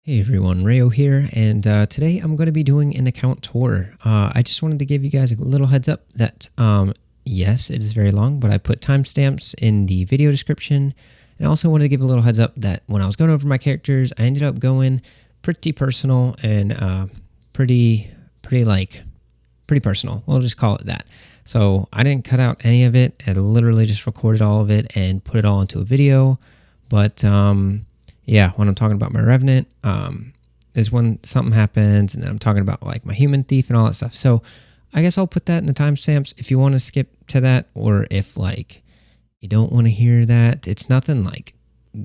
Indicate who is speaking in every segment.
Speaker 1: Hey everyone, Rheyo here, and today I'm going to be doing an account tour. I just wanted to give you guys a little heads up that, yes, it is very long, but I put timestamps in the video description, and I also wanted to give a little heads up that when I was going over my characters, I ended up going pretty personal and pretty personal. We'll just call it that. So I didn't cut out any of it. I literally just recorded all of it and put it all into a video, but yeah, when I'm talking about my Revenant, is when something happens, and then I'm talking about like my human thief and all that stuff. So I guess I'll put that in the timestamps if you want to skip to that, or if like you don't want to hear that. It's nothing like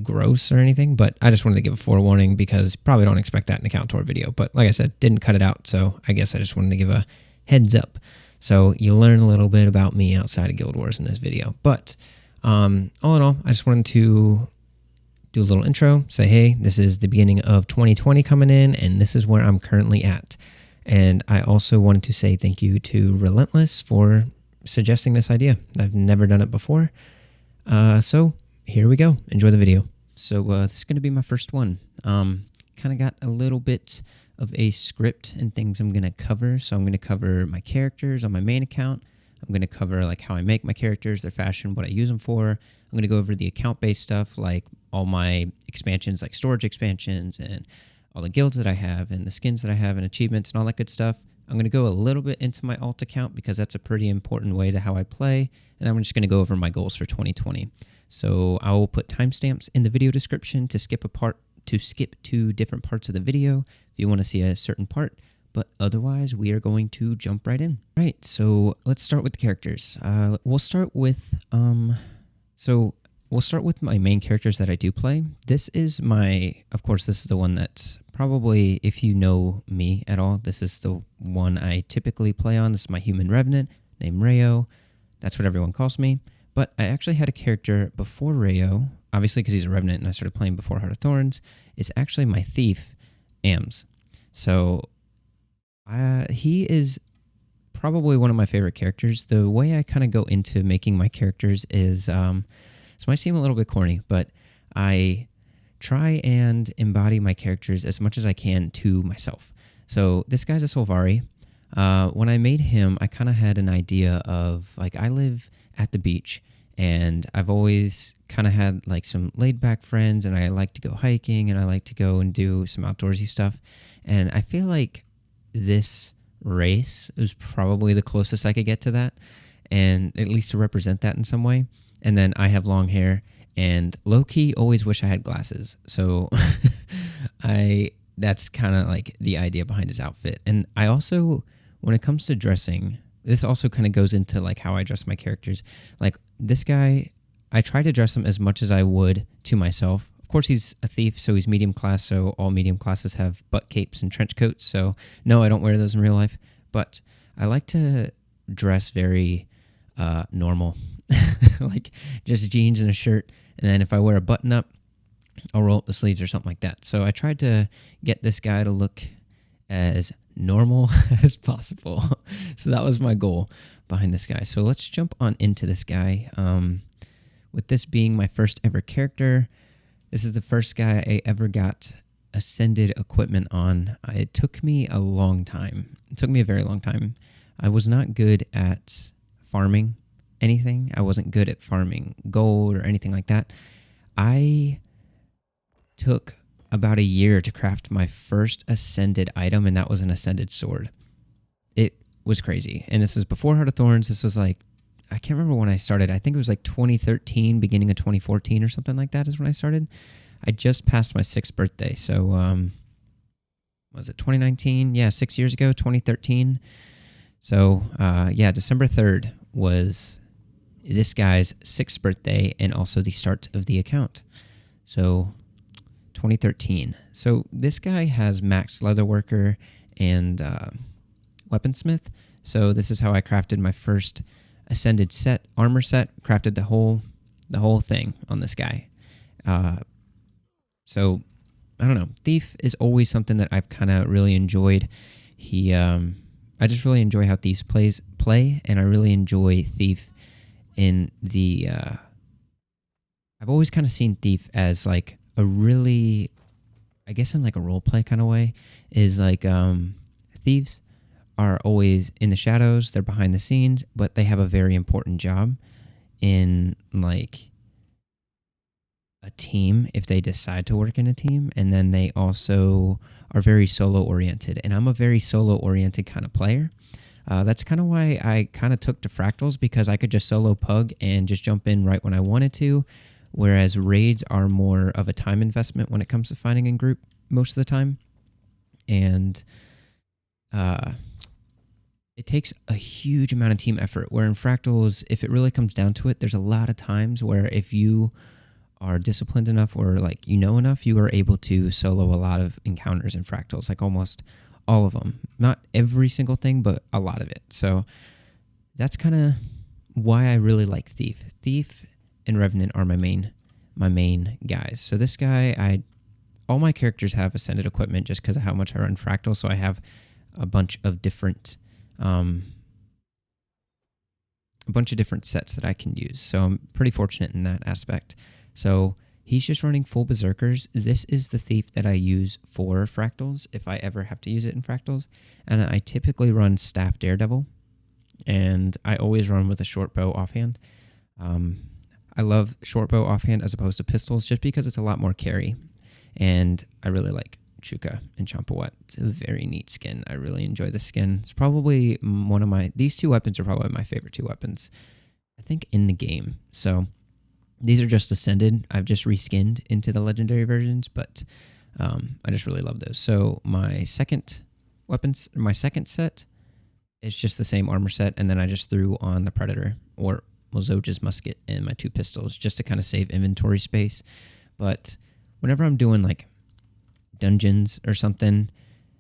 Speaker 1: gross or anything, but I just wanted to give a forewarning because you probably don't expect that in a account tour video. But like I said, didn't cut it out, so I guess I just wanted to give a heads up. So you learn a little bit about me outside of Guild Wars in this video. But all in all, I just wanted to do a little intro, say, hey, this is the beginning of 2020 coming in, and this is where I'm currently at. And I also wanted to say thank you to Relentless for suggesting this idea. I've never done it before. So here we go. Enjoy the video. So this is going to be my first one. Kind of got a little bit of a script and things I'm going to cover. So I'm going to cover my characters on my main account. I'm going to cover like how I make my characters, their fashion, what I use them for. I'm going to go over the account-based stuff, like all my expansions, like storage expansions and all the guilds that I have and the skins that I have and achievements and all that good stuff. I'm going to go a little bit into my alt account because that's a pretty important way to how I play. And I'm just going to go over my goals for 2020. So I will put timestamps in the video description to skip to different parts of the video if you want to see a certain part. But otherwise, we are going to jump right in. Right, so let's start with the characters. We'll start with my main characters that I do play. This is this is the one that probably, if you know me at all, this is the one I typically play on. This is my human Revenant named Rheyo. That's what everyone calls me. But I actually had a character before Rheyo, obviously because he's a Revenant and I started playing before Heart of Thorns, is actually my thief, Anbs. So he is probably one of my favorite characters. The way I kind of go into making my characters is, this might seem a little bit corny, but I try and embody my characters as much as I can to myself. So this guy's a Sylvari. When I made him, I kind of had an idea of, like, I live at the beach, and I've always kind of had, like, some laid-back friends, and I like to go hiking, and I like to go and do some outdoorsy stuff. And I feel like this race is probably the closest I could get to that, and at least to represent that in some way. And then I have long hair, and low-key always wish I had glasses. So that's kind of like the idea behind his outfit. And I also, when it comes to dressing, this also kind of goes into like how I dress my characters. Like this guy, I try to dress him as much as I would to myself. Of course, he's a thief, so he's medium class, so all medium classes have butt capes and trench coats. So no, I don't wear those in real life. But I like to dress very normal. Like just jeans and a shirt, and then if I wear a button up, I'll roll up the sleeves or something like that. So I tried to get this guy to look as normal as possible. So that was my goal behind this guy. So let's jump on into this guy. With this being my first ever character, this is the first guy I ever got ascended equipment on. It took me a long time. It took me a very long time. I was not good at farming anything. I wasn't good at farming gold or anything like that. I took about a year to craft my first ascended item, and that was an ascended sword. It was crazy. And this is before Heart of Thorns. This was like, I can't remember when I started. I think it was like 2013, beginning of 2014 or something like that is when I started. I just passed my 6th birthday. So, was it 2019? Yeah, 6 years ago, 2013. So, yeah, December 3rd was this guy's 6th birthday and also the start of the account. So 2013. So this guy has max leatherworker and weaponsmith. So this is how I crafted my first ascended set, armor set. Crafted the whole thing on this guy. So I don't know. Thief is always something that I've kind of really enjoyed. I just really enjoy how thieves play, and I really enjoy thief in the I've always kind of seen thief as like a really I guess in like a role play kind of way, is like thieves are always in the shadows, they're behind the scenes, but they have a very important job in like a team if they decide to work in a team. And then they also are very solo oriented, and I'm a very solo oriented kind of player. That's kind of why I kind of took to fractals, because I could just solo pug and just jump in right when I wanted to, whereas raids are more of a time investment when it comes to fighting in group most of the time. And it takes a huge amount of team effort, where in fractals, if it really comes down to it, there's a lot of times where if you are disciplined enough or like you know enough, you are able to solo a lot of encounters in fractals, like almost all of them. Not every single thing, but a lot of it. So that's kind of why I really like Thief. Thief and Revenant are my main guys. So this guy, all my characters have ascended equipment just because of how much I run fractal. So I have a bunch of different sets that I can use. So I'm pretty fortunate in that aspect. So he's just running full berserkers. This is the thief that I use for fractals if I ever have to use it in fractals. And I typically run staff daredevil, and I always run with a short bow offhand. I love short bow offhand as opposed to pistols just because it's a lot more carry. And I really like Chuka and Champawat. It's a very neat skin. I really enjoy the skin. It's probably these two weapons are probably my favorite two weapons, I think, in the game. So these are just ascended. I've just reskinned into the legendary versions, but I just really love those. So my second set is just the same armor set, and then I just threw on the Predator or Mozoja's musket and my two pistols just to kind of save inventory space. But whenever I'm doing like dungeons or something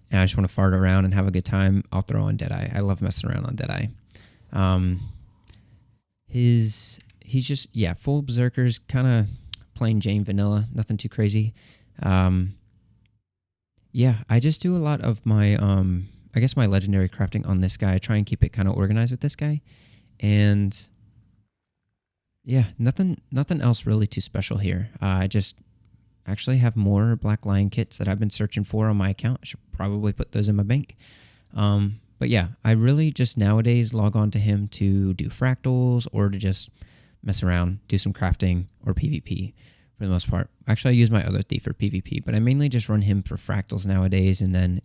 Speaker 1: and I just want to fart around and have a good time, I'll throw on Deadeye. I love messing around on Deadeye. He's just, full berserkers, kind of plain Jane vanilla, nothing too crazy. I just do a lot of my, I guess my legendary crafting on this guy. I try and keep it kind of organized with this guy. And yeah, nothing else really too special here. I just actually have more Black Lion kits that I've been searching for on my account. I should probably put those in my bank. But yeah, I really just nowadays log on to him to do fractals or to just mess around, do some crafting or PvP for the most part. Actually, I use my other thief for PvP, but I mainly just run him for fractals nowadays. And then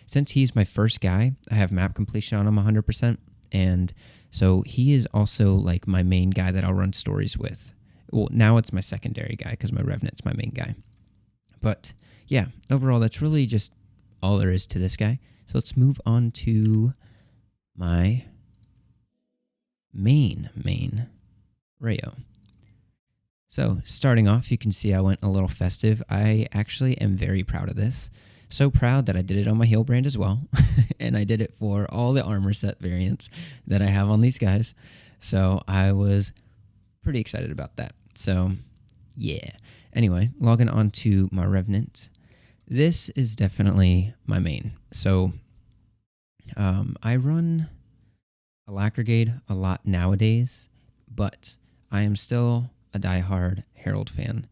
Speaker 1: since he's my first guy, I have map completion on him 100%. And so he is also like my main guy that I'll run stories with. Well, now it's my secondary guy because my Revenant's my main guy. But yeah, overall, that's really just all there is to this guy. So let's move on to my main Rheyo. So starting off, you can see I went a little festive. I actually am very proud of this. So proud that I did it on my heel brand as well. And I did it for all the armor set variants that I have on these guys. So I was pretty excited about that. So yeah. Anyway, logging on to my Revenant. This is definitely my main. So I run a Lacragade a lot nowadays, but I am still a diehard Herald fan.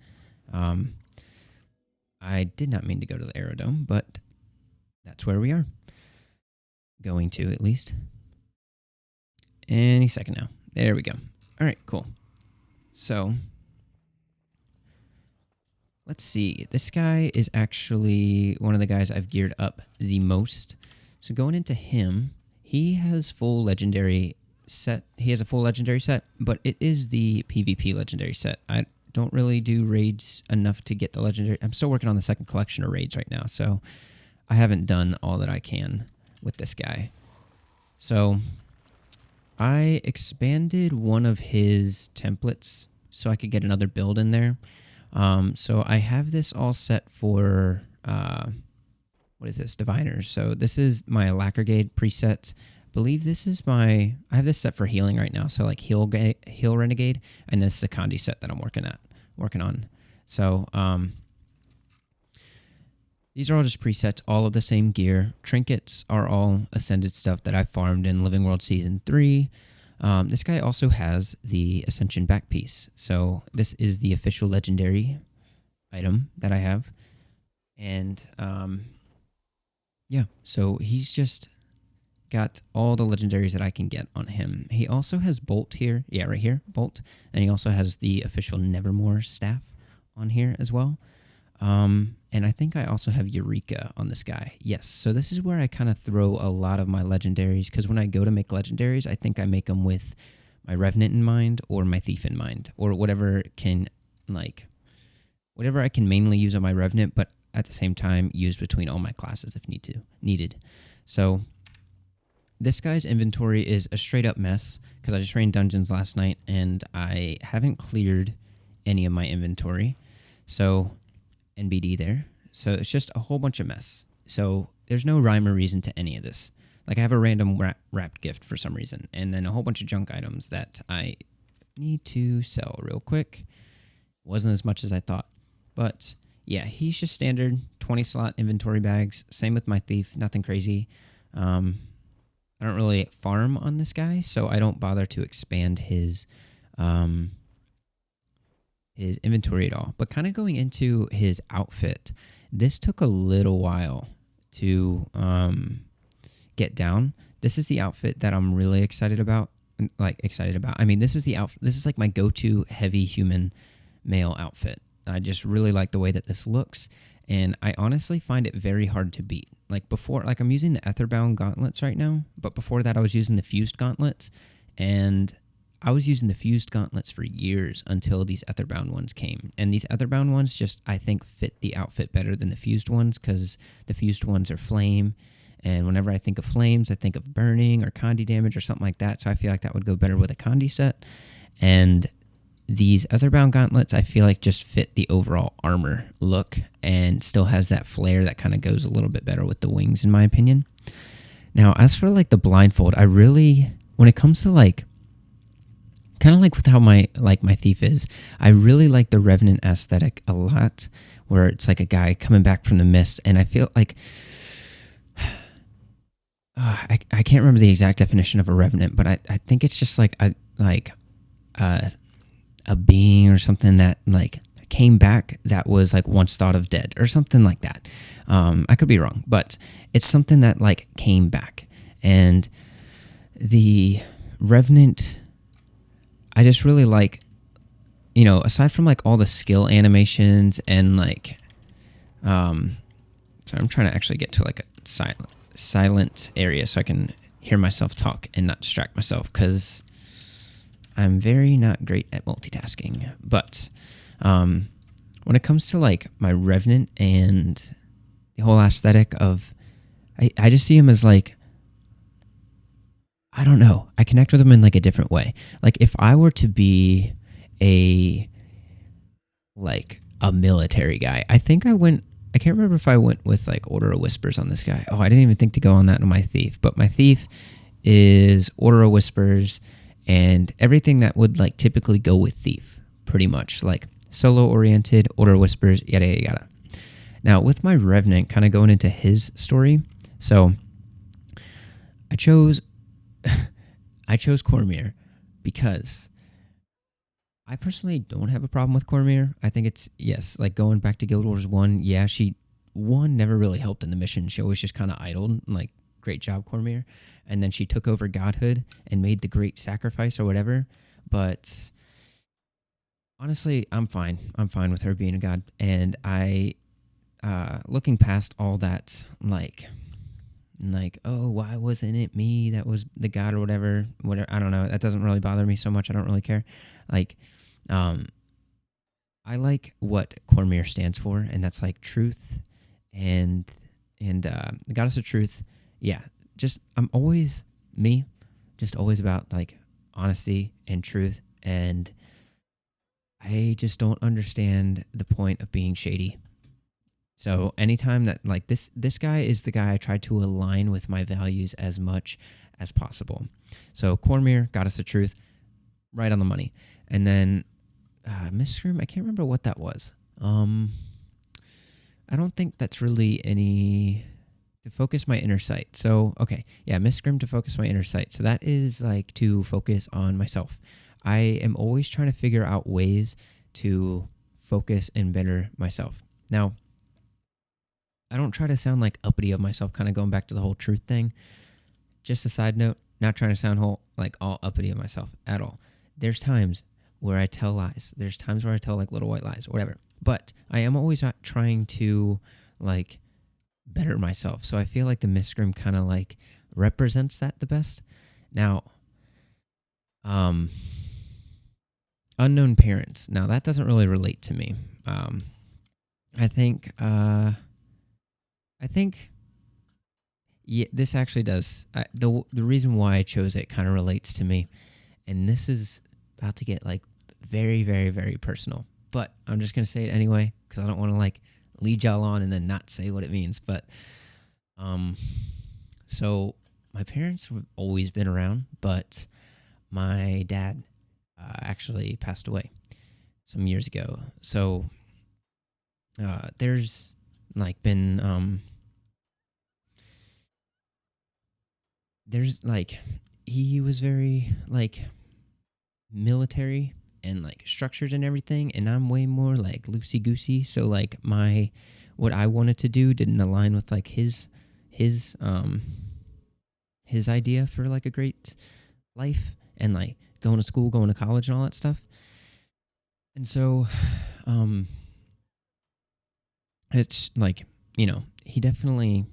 Speaker 1: I did not mean to go to the Aerodome, but that's where we are. Going to, at least. Any second now. There we go. All right, cool. So let's see. This guy is actually one of the guys I've geared up the most. So going into him, he has full legendary set. He has a full legendary set, but it is the PvP legendary set. I don't really do raids enough to get the legendary. I'm still working on the second collection of raids right now, so I haven't done all that I can with this guy. So I expanded one of his templates so I could get another build in there. So I have this all set for, what is this? Diviners. So this is my Lacragade preset. I believe this is I have this set for healing right now. So like heal Renegade, and this Sakandi set that I'm working on. So, these are all just presets, all of the same gear. Trinkets are all Ascended stuff that I farmed in Living World Season 3. This guy also has the Ascension back piece. So this is the official legendary item that I have. And yeah, so he's just got all the legendaries that I can get on him. He also has Bolt here. Yeah, right here, Bolt. And he also has the official Nevermore staff on here as well. And I think I also have Eureka on this guy. Yes, so this is where I kind of throw a lot of my legendaries, because when I go to make legendaries, I think I make them with my Revenant in mind or my Thief in mind, or whatever I can mainly use on my Revenant, but at the same time use between all my classes if needed. So this guy's inventory is a straight up mess, because I just ran dungeons last night and I haven't cleared any of my inventory. So NBD there. So it's just a whole bunch of mess. So there's no rhyme or reason to any of this. Like I have a random wrapped gift for some reason, and then a whole bunch of junk items that I need to sell real quick. Wasn't as much as I thought. But yeah, he's just standard 20 slot inventory bags. Same with my Thief, nothing crazy. I don't really farm on this guy, so I don't bother to expand his inventory at all. But kind of going into his outfit, this took a little while to get down. This is the outfit that I'm really excited about. I mean, this is the outfit. This is like my go-to heavy human male outfit. I just really like the way that this looks, and I honestly find it very hard to beat. Like before, like I'm using the Etherbound gauntlets right now, but before that I was using the Fused gauntlets, and I was using the Fused gauntlets for years until these Etherbound ones came. And these Etherbound ones just, I think, fit the outfit better than the Fused ones, because the Fused ones are flame, and whenever I think of flames, I think of burning or Condi damage or something like that, so I feel like that would go better with a Condi set. And these Etherbound gauntlets, I feel like, just fit the overall armor look and still has that flare that kind of goes a little bit better with the wings, in my opinion. Now, as for like the blindfold, I really, when it comes to like, kind of like with how my Thief is, I really like the Revenant aesthetic a lot, where it's like a guy coming back from the mist, and I feel like, I can't remember the exact definition of a Revenant, but I think it's just like a being or something that like came back that was like once thought of dead or something like that. I could be wrong, but it's something that like came back. And the Revenant, I just really like, you know, aside from like all the skill animations and like, so I'm trying to actually get to like a silent area so I can hear myself talk and not distract myself, because I'm very not great at multitasking. But when it comes to like my Revenant and the whole aesthetic of, I just see him as like, I don't know, I connect with him in like a different way. Like if I were to be a military guy, I can't remember if I went with like Order of Whispers on this guy. Oh, I didn't even think to go on that on my Thief. But my Thief is Order of Whispers and everything that would like typically go with Thief, pretty much. Like solo oriented, Order of Whispers, yada yada yada. Now with my Revenant, kind of going into his story, so I chose Cormier because I personally don't have a problem with Cormier. I think it's, yes, like going back to Guild Wars 1, yeah, she never really helped in the mission. She always just kind of idled, like, great job, Cormier. And then she took over Godhood and made the great sacrifice or whatever. But honestly, I'm fine. I'm fine with her being a god. And looking past all that, like, oh, why wasn't it me that was the god or whatever, I don't know. That doesn't really bother me so much. I don't really care. Like, I like what Cormier stands for, and that's like truth and the goddess of truth. Yeah, just I'm always me, just always about like honesty and truth, and I just don't understand the point of being shady. So anytime that like this guy is the guy I try to align with my values as much as possible. So Cormier, goddess of truth, right on the money. And then Miss Scrim, I can't remember what that was. I don't think that's really any to focus my inner sight. So okay, yeah, Miss Scrim to focus my inner sight. So that is like to focus on myself. I am always trying to figure out ways to focus and better myself. Now, I don't try to sound like uppity of myself, kind of going back to the whole truth thing. Just a side note, not trying to sound like all uppity of myself at all. There's times where I tell lies. There's times where I tell like little white lies or whatever. But I am always trying to like better myself. So I feel like the Mistgrim kind of like represents that the best. Now, unknown parents. Now that doesn't really relate to me. I think yeah, this actually does. The reason why I chose it kind of relates to me, and this is about to get like very, very, very personal. But I'm just gonna say it anyway because I don't want to like lead y'all on and then not say what it means. But so my parents have always been around, but my dad actually passed away some years ago. So there's like been there's like he was very like military and like structured and everything, and I'm way more like loosey goosey. So like what I wanted to do didn't align with like his idea for like a great life and like going to school, going to college, and all that stuff. And so it's like, he definitely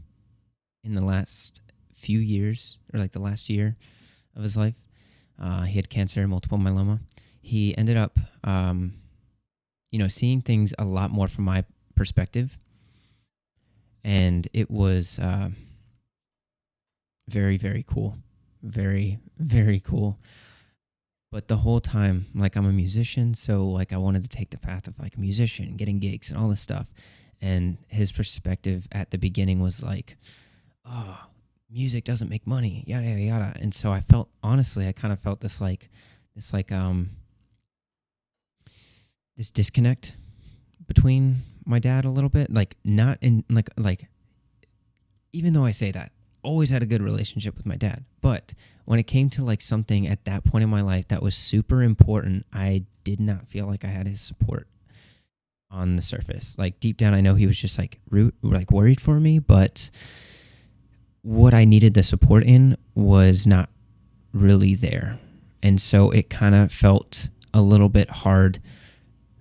Speaker 1: in the last few years, or like the last year of his life, he had cancer, multiple myeloma. He ended up, seeing things a lot more from my perspective. And it was very, very cool. Very, very cool. But the whole time, like, I'm a musician, so like I wanted to take the path of like a musician, getting gigs and all this stuff. And his perspective at the beginning was like, oh, music doesn't make money, yada, yada, yada. And so I kind of felt this disconnect between my dad a little bit. Like, not in, like, even though I say that, always had a good relationship with my dad. But when it came to like something at that point in my life that was super important, I did not feel like I had his support on the surface. Like, deep down, I know he was just like worried for me, but what I needed the support in was not really there. And so it kind of felt a little bit hard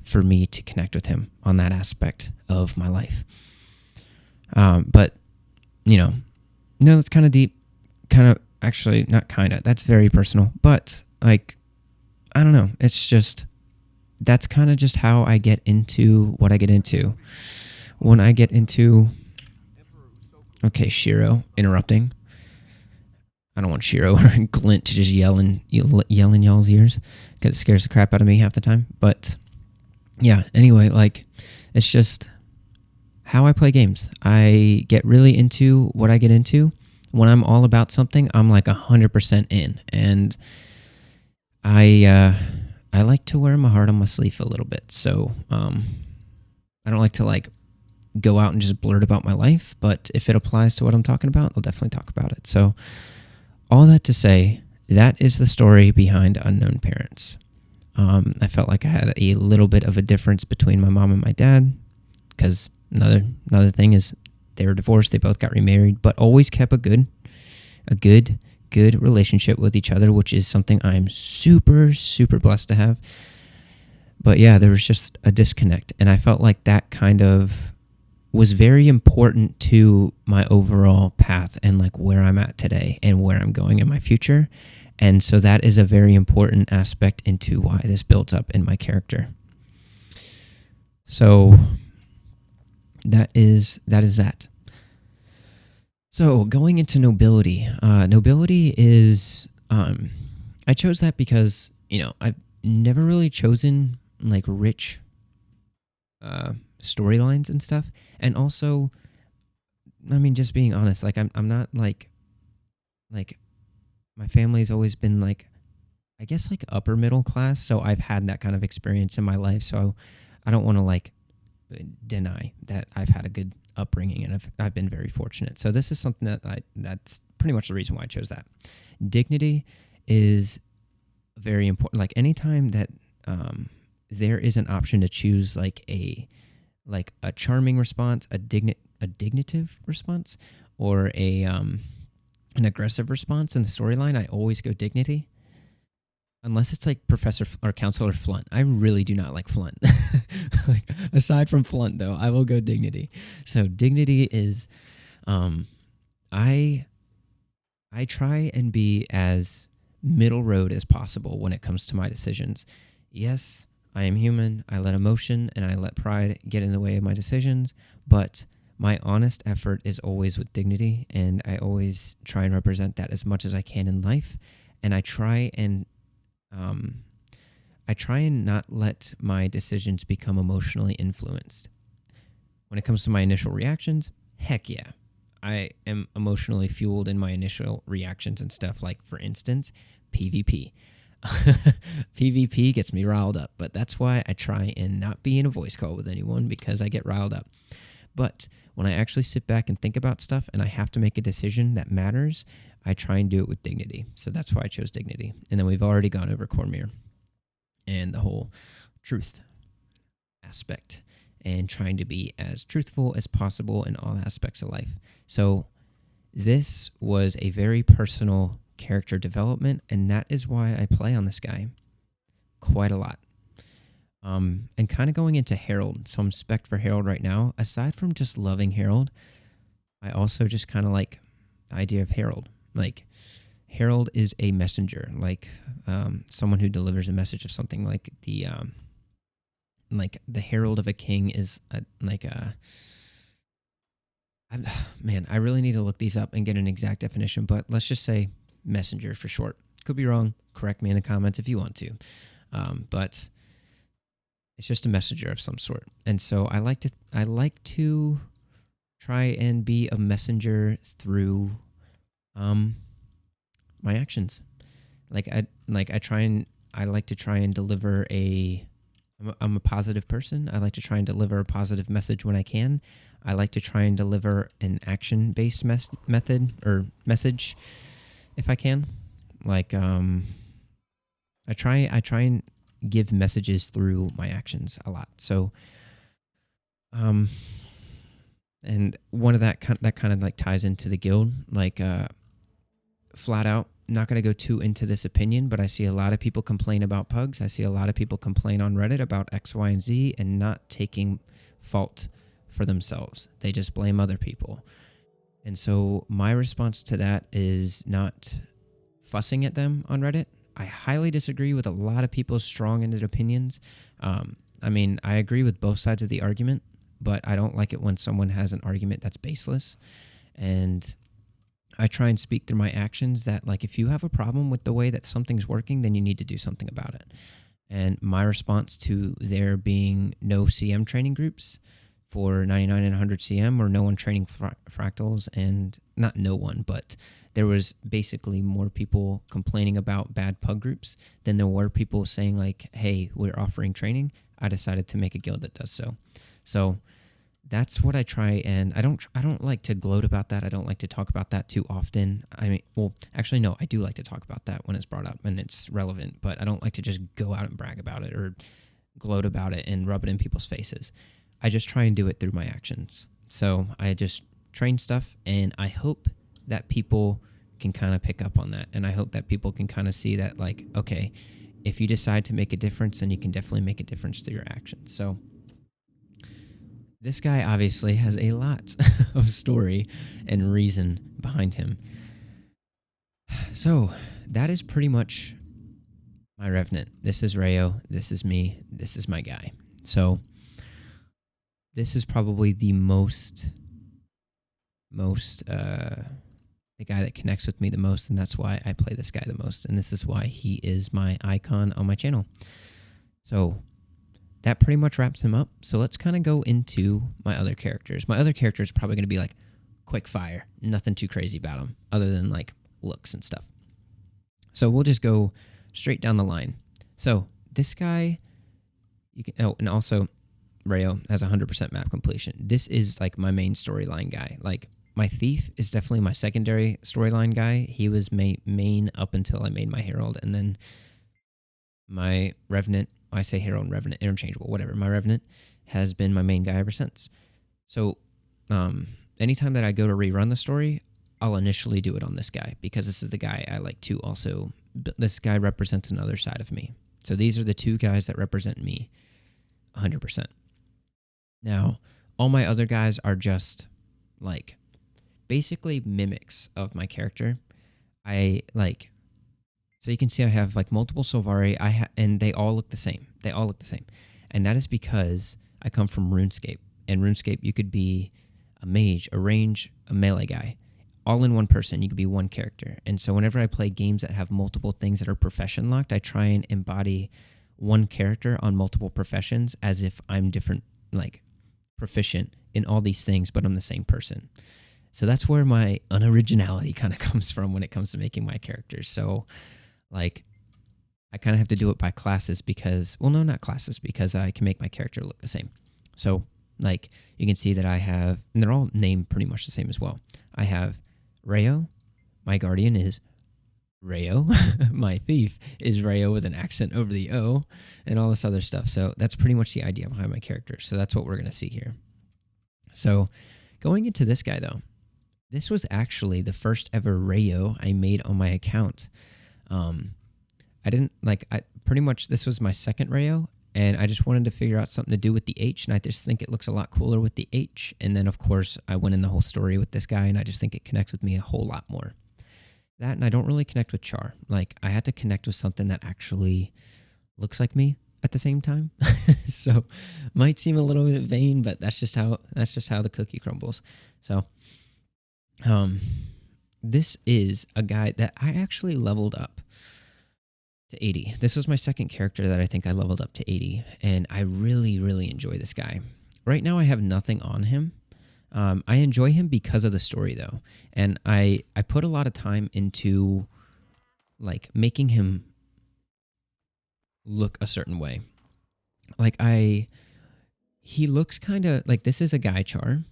Speaker 1: for me to connect with him on that aspect of my life. But, no, that's kind of deep. Kind of, actually, not kind of. That's very personal. But, like, I don't know. It's just, that's kind of just how I get into what I get into. When I get into... Okay, Shiro, interrupting. I don't want Shiro or Glint to just yell in y'all's ears, because it scares the crap out of me half the time. But yeah, anyway, like, it's just how I play games. I get really into what I get into. When I'm all about something, I'm like 100% in, and I like to wear my heart on my sleeve a little bit. So I don't like to like go out and just blurt about my life, but if it applies to what I'm talking about, I'll definitely talk about it. So all that to say, that is the story behind Unknown Parents. I felt like I had a little bit of a difference between my mom and my dad, because another thing is they were divorced, they both got remarried, but always kept a good relationship with each other, which is something I'm super, super blessed to have. But yeah, there was just a disconnect, and I felt like that kind of was very important to my overall path and like where I'm at today and where I'm going in my future. And so that is a very important aspect into why this builds up in my character. So that is that. So going into nobility. Nobility is, I chose that because, I've never really chosen like rich storylines and stuff. And also, I mean, just being honest, like I'm not like my family's always been like, I guess like upper middle class. So I've had that kind of experience in my life. So I don't want to like deny that I've had a good upbringing and I've been very fortunate. So this is something that's pretty much the reason why I chose that. Dignity is very important. Like anytime that there is an option to choose like a charming response, a a dignitive response or a an aggressive response in the storyline, I always go dignity. Unless it's like Professor or Counselor Flunt. I really do not like Flunt. Like, aside from Flunt, though, I will go dignity. So dignity is, I try and be as middle road as possible when it comes to my decisions. Yes, I am human. I let emotion and I let pride get in the way of my decisions, but my honest effort is always with dignity, and I always try and represent that as much as I can in life. And I try and not let my decisions become emotionally influenced. When it comes to my initial reactions, heck yeah. I am emotionally fueled in my initial reactions and stuff. Like, for instance, PvP. PvP gets me riled up, but that's why I try and not be in a voice call with anyone, because I get riled up. But when I actually sit back and think about stuff and I have to make a decision that matters, I try and do it with dignity. So that's why I chose dignity. And then we've already gone over Cormier and the whole truth aspect and trying to be as truthful as possible in all aspects of life. So this was a very personal character development, and that is why I play on this guy quite a lot. And kind of going into Herald. So I'm spec'd for Herald right now. Aside from just loving Herald, I also just kind of like the idea of Herald. Like, Herald is a messenger, like someone who delivers a message of something. Like the herald of a king is man, I really need to look these up and get an exact definition, but let's just say messenger for short. Could be wrong. Correct me in the comments if you want to. But it's just a messenger of some sort. And so I like to try and be a messenger through my actions. I like to try and deliver I'm a positive person. I like to try and deliver a positive message when I can. I like to try and deliver an action-based method or message if I can. Like, I try and give messages through my actions a lot. So, and one of that kind of like ties into the guild. Like, flat out, not going to go too into this opinion, but I see a lot of people complain about pugs. I see a lot of people complain on Reddit about X, Y, and Z and not taking fault for themselves. They just blame other people. And so my response to that is not fussing at them on Reddit. I highly disagree with a lot of people's strong-ended opinions. I mean, I agree with both sides of the argument, but I don't like it when someone has an argument that's baseless. And I try and speak through my actions that, like, if you have a problem with the way that something's working, then you need to do something about it. And my response to there being no CM training groups for 99 and 100 CM, or no one training fractals, and not no one, but there was basically more people complaining about bad pug groups than there were people saying, like, hey, we're offering training. I decided to make a guild that does so. So that's what I try, and I don't like to gloat about that. I don't like to talk about that too often. I mean, well, actually, no, I do like to talk about that when it's brought up and it's relevant, but I don't like to just go out and brag about it or gloat about it and rub it in people's faces. I just try and do it through my actions. So I just train stuff, and I hope that people can kind of pick up on that, and I hope that people can kind of see that, like, okay, if you decide to make a difference, then you can definitely make a difference through your actions. So this guy obviously has a lot of story and reason behind him. So that is pretty much my Revenant. This is Rheyo. This is me. This is my guy. So this is probably the the guy that connects with me the most, and that's why I play this guy the most, and this is why he is my icon on my channel. So that pretty much wraps him up. So let's kind of go into my other characters. My other character is probably going to be like quick fire, nothing too crazy about him other than like looks and stuff. So we'll just go straight down the line. So this guy, and also Rheyo has 100% map completion. This is like my main storyline guy. Like, my thief is definitely my secondary storyline guy. He was main up until I made my herald, and then my Revenant, I say herald and Revenant interchangeable, whatever. My Revenant has been my main guy ever since. So anytime that I go to rerun the story, I'll initially do it on this guy because this is the guy I like to also. This guy represents another side of me. So these are the two guys that represent me 100%. Now, all my other guys are just like basically mimics of my character. So you can see I have like multiple Sylvari, and they all look the same. And that is because I come from RuneScape. In RuneScape, you could be a mage, a range, a melee guy. All in one person, you could be one character. And so whenever I play games that have multiple things that are profession locked, I try and embody one character on multiple professions as if I'm different, like proficient in all these things, but I'm the same person. So that's where my unoriginality kind of comes from when it comes to making my characters. So like I kind of have to do it by classes because, well, no, not classes, because I can make my character look the same. So like you can see that I have, and they're all named pretty much the same as well. I have Rheyo, my guardian is Rheyo, my thief is Rheyo with an accent over the O, and all this other stuff. So that's pretty much the idea behind my character. So that's what we're going to see here. So going into this guy though, this was actually the first ever Rheyo I made on my account. Pretty much this was my second Rheyo, and I just wanted to figure out something to do with the H, and I just think it looks a lot cooler with the H. And then, of course, I went in the whole story with this guy, and I just think it connects with me a whole lot more. That, and I don't really connect with Charr. Like, I had to connect with something that actually looks like me at the same time. So, might seem a little bit vain, but that's just how the cookie crumbles. So, this is a guy that I actually leveled up to 80. This was my second character that I think I leveled up to 80, and I really, really enjoy this guy. Right now, I have nothing on him. I enjoy him because of the story, though, and I put a lot of time into like making him look a certain way. Like he looks kind of like, this is a guy Charr,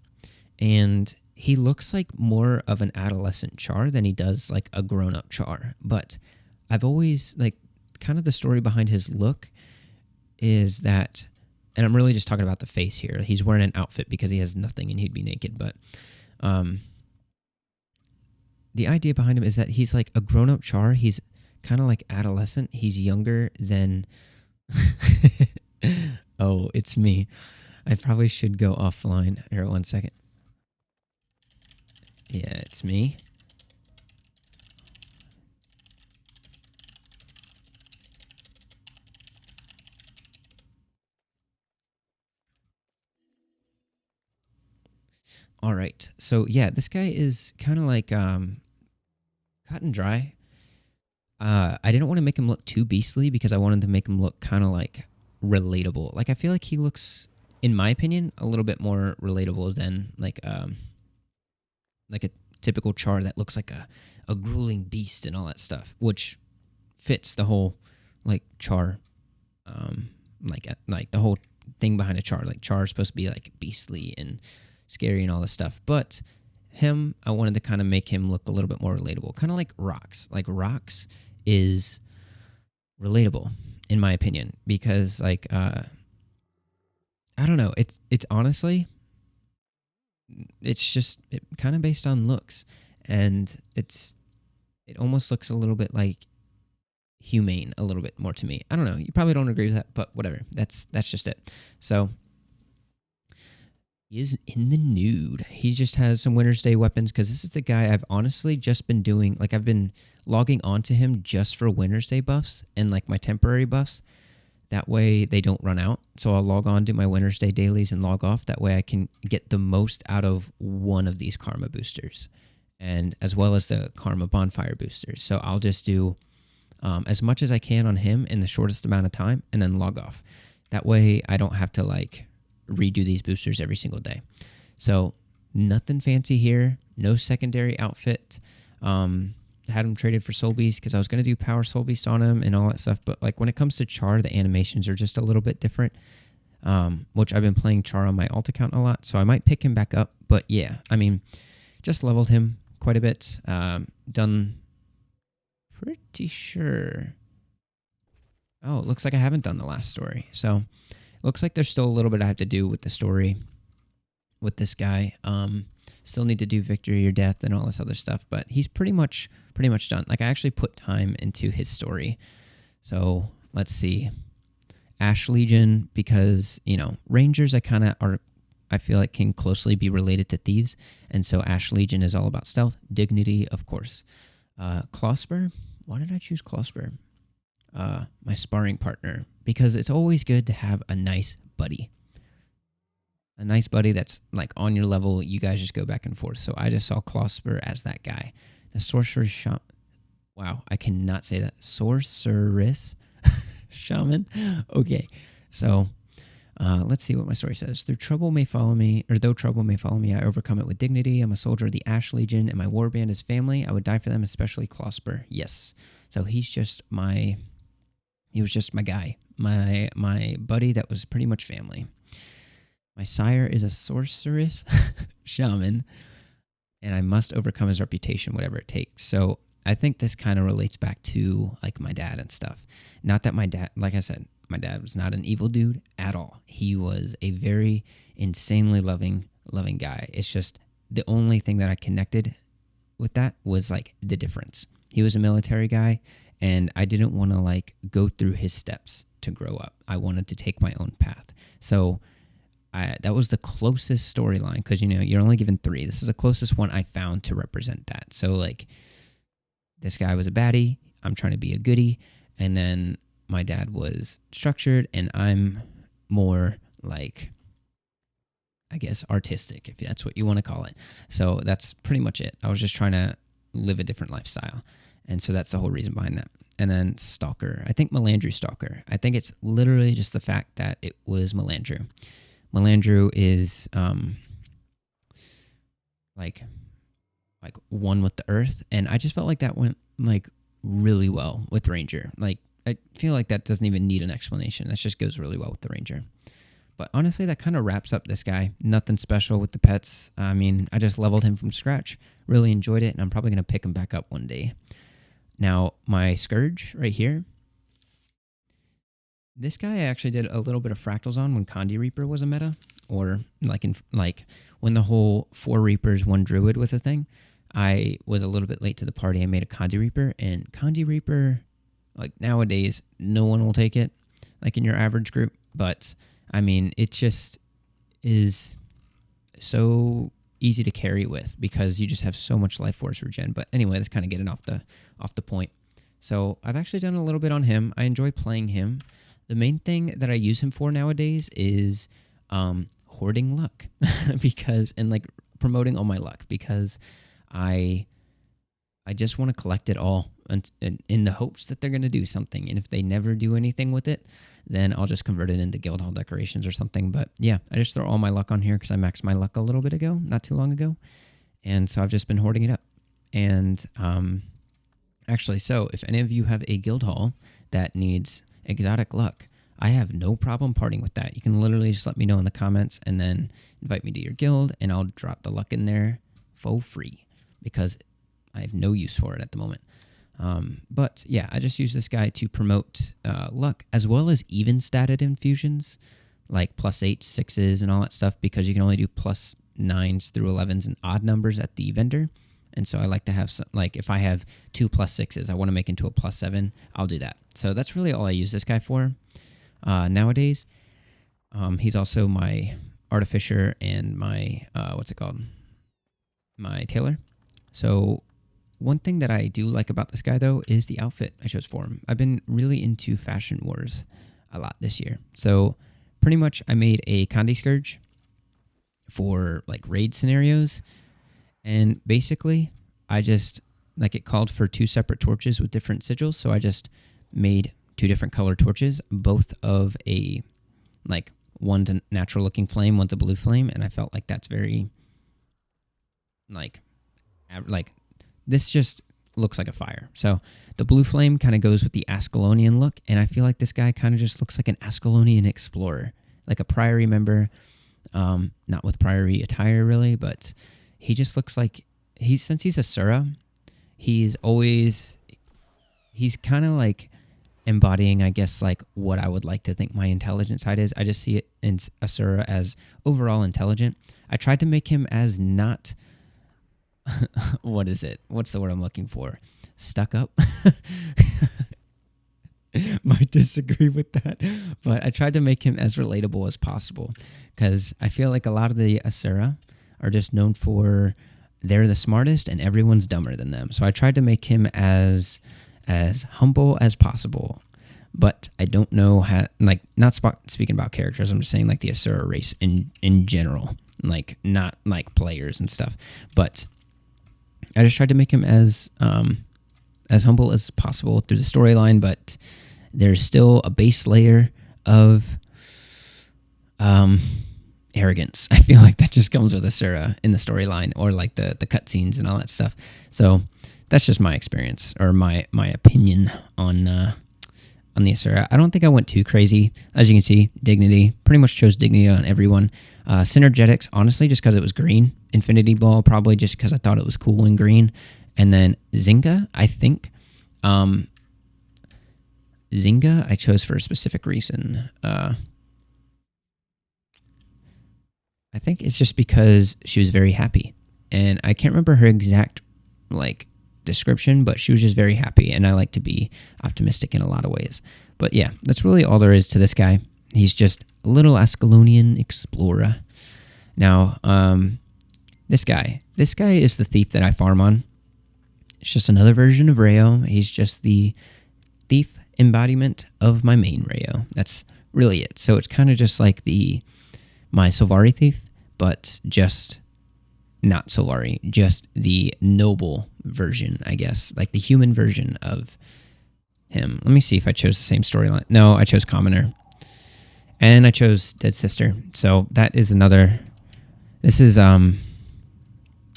Speaker 1: and he looks like more of an adolescent Charr than he does like a grown-up Charr. But I've always like, kind of the story behind his look is that, and I'm really just talking about the face here. He's wearing an outfit because he has nothing and he'd be naked. But the idea behind him is that he's like a grown-up Charr. He's kind of like adolescent. He's younger than... Oh, it's me. I probably should go offline. Here, 1 second. Yeah, it's me. All right. So, yeah, this guy is kind of like cut and dry. I didn't want to make him look too beastly because I wanted to make him look kind of like relatable. Like, I feel like he looks, in my opinion, a little bit more relatable than like a typical Charr that looks like a grueling beast and all that stuff, which fits the whole like Charr, like the whole thing behind a Charr. Like, Charr is supposed to be like beastly and scary and all this stuff, but him, I wanted to kind of make him look a little bit more relatable, kind of like Rocks. Like, Rocks is relatable in my opinion because like I don't know, it's honestly, it's just kind of based on looks, and it almost looks a little bit like humane a little bit more to me. I don't know, you probably don't agree with that, but whatever, that's just it. So he is in the nude. He just has some Winter's Day weapons because this is the guy I've honestly just been doing. Like, I've been logging onto him just for Winter's Day buffs and like my temporary buffs. That way they don't run out. So I'll log on to my Winter's Day dailies and log off. That way I can get the most out of one of these Karma boosters, and as well as the Karma Bonfire boosters. So I'll just do as much as I can on him in the shortest amount of time and then log off. That way I don't have to like redo these boosters every single day. So nothing fancy here, no secondary outfit. Had him traded for Soul Beast because I was going to do Power Soul Beast on him and all that stuff, but like when it comes to Charr, the animations are just a little bit different, which I've been playing Charr on my alt account a lot, so I might pick him back up. But yeah, I mean, just leveled him quite a bit. Done pretty sure. Oh, it looks like I haven't done the last story, so looks like there's still a little bit I have to do with the story. with this guy. Still need to do victory or death and all this other stuff, but he's pretty much done. Like I actually put time into his story. So let's see. Ash Legion, because, you know, Rangers I feel like can closely be related to thieves. And so Ash Legion is all about stealth, dignity, of course. Clawspur, why did I choose Clawspur? My sparring partner, because it's always good to have a nice buddy. A nice buddy that's like on your level. You guys just go back and forth. So I just saw Clawspur as that guy. The sorcerer's shaman. Wow, I cannot say that. Sorceress shaman. Okay, so let's see what my story says. Though trouble may follow me, I overcome it with dignity. I'm a soldier of the Ash Legion, and my warband is family. I would die for them, especially Clawspur. Yes. So he was just my guy, my buddy that was pretty much family. My sire is a sorceress shaman, and I must overcome his reputation, whatever it takes. So I think this kind of relates back to like my dad and stuff. Not that my dad, like I said, my dad was not an evil dude at all. He was a very insanely loving guy. It's just the only thing that I connected with that was like the difference. He was a military guy, and I didn't want to like go through his steps to grow up. I wanted to take my own path. So that was the closest storyline, because, you know, you're only given 3. This is the closest one I found to represent that. So like this guy was a baddie, I'm trying to be a goodie, and then my dad was structured, and I'm more like, I guess, artistic, if that's what you want to call it. So that's pretty much it. I was just trying to live a different lifestyle. And so that's the whole reason behind that. And then Stalker. I think Melandru Stalker. I think it's literally just the fact that it was Melandru. Melandru is like one with the earth. And I just felt like that went like really well with Ranger. Like I feel like that doesn't even need an explanation. That just goes really well with the Ranger. But honestly, that kind of wraps up this guy. Nothing special with the pets. I mean, I just leveled him from scratch. Really enjoyed it, and I'm probably going to pick him back up one day. Now, my Scourge right here. This guy I actually did a little bit of fractals on when Condi Reaper was a meta. Or like when the whole 4 Reapers, 1 Druid was a thing. I was a little bit late to the party. I made a Condi Reaper, and Condi Reaper, like nowadays, no one will take it, like in your average group. But I mean, it just is so easy to carry with because you just have so much life force regen. But anyway, that's kind of getting off the point. So I've actually done a little bit on him. I enjoy playing him. The main thing that I use him for nowadays is hoarding luck and like promoting all my luck, because I just want to collect it all in the hopes that they're going to do something. And if they never do anything with it, then I'll just convert it into guild hall decorations or something. But yeah, I just throw all my luck on here because I maxed my luck a little bit ago, not too long ago. And so I've just been hoarding it up. And actually, so if any of you have a guild hall that needs exotic luck, I have no problem parting with that. You can literally just let me know in the comments and then invite me to your guild, and I'll drop the luck in there for free because I have no use for it at the moment. But yeah, I just use this guy to promote luck, as well as even statted infusions, like +8, 6s, and all that stuff, because you can only do +9s through 11s and odd numbers at the vendor. And so I like to have some, like if I have 2 +6s, I want to make into a +7, I'll do that. So that's really all I use this guy for nowadays. He's also my artificer and my, my tailor. So one thing that I do like about this guy, though, is the outfit I chose for him. I've been really into Fashion Wars a lot this year. So pretty much I made a Condi Scourge for like raid scenarios. And basically I just, like, it called for 2 separate torches with different sigils. So I just made 2 different color torches, both of a, like, one's a natural looking flame, one's a blue flame. And I felt like that's very, like this just looks like a fire. So the blue flame kind of goes with the Ascalonian look, and I feel like this guy kind of just looks like an Ascalonian explorer, like a Priory member, not with Priory attire really, but he just looks like, since he's a Sura, he's kind of like embodying, I guess, like what I would like to think my intelligent side is. I just see it in Asura as overall intelligent. I tried to make him as not, what is it? What's the word I'm looking for? Stuck up? Might disagree with that, but I tried to make him as relatable as possible because I feel like a lot of the Asura are just known for they're the smartest and everyone's dumber than them. So I tried to make him as humble as possible, but I don't know how, like, not speaking about characters, I'm just saying like the Asura race in general, like not like players and stuff, but I just tried to make him as humble as possible through the storyline, but there's still a base layer of arrogance. I feel like that just comes with Asura in the storyline, or like the cutscenes and all that stuff. So that's just my experience, or my opinion on the Asura. I don't think I went too crazy. As you can see, dignity, pretty much chose dignity on everyone. Synergetics, honestly, just because it was green. Infinity Ball, probably just because I thought it was cool in green. And then Zynga, I think. Zynga, I chose for a specific reason. I think it's just because she was very happy. And I can't remember her exact, like, description, but she was just very happy, and I like to be optimistic in a lot of ways. But yeah, that's really all there is to this guy. He's just a little Ascalonian explorer. Now, this guy is the thief that I farm on. It's just another version of Rheyo. He's just the thief embodiment of my main Rheyo. That's really it. So it's kind of just like my Sylvari thief, but just not Sylvari, just the noble version, I guess, like the human version of him. Let me see if I chose the same storyline. No, I chose Commoner. And I chose Dead Sister. So that is another. This is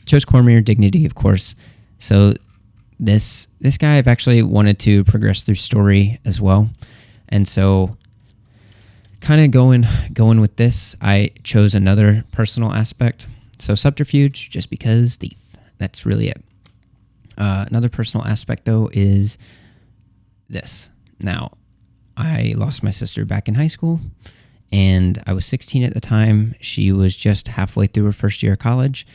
Speaker 1: chose Cormier, Dignity, of course. So this guy I've actually wanted to progress through story as well. And so kind of going with this, I chose another personal aspect. So Subterfuge, just because thief. That's really it. Another personal aspect, though, is this. Now, I lost my sister back in high school, and I was 16 at the time. She was just halfway through her first year of college.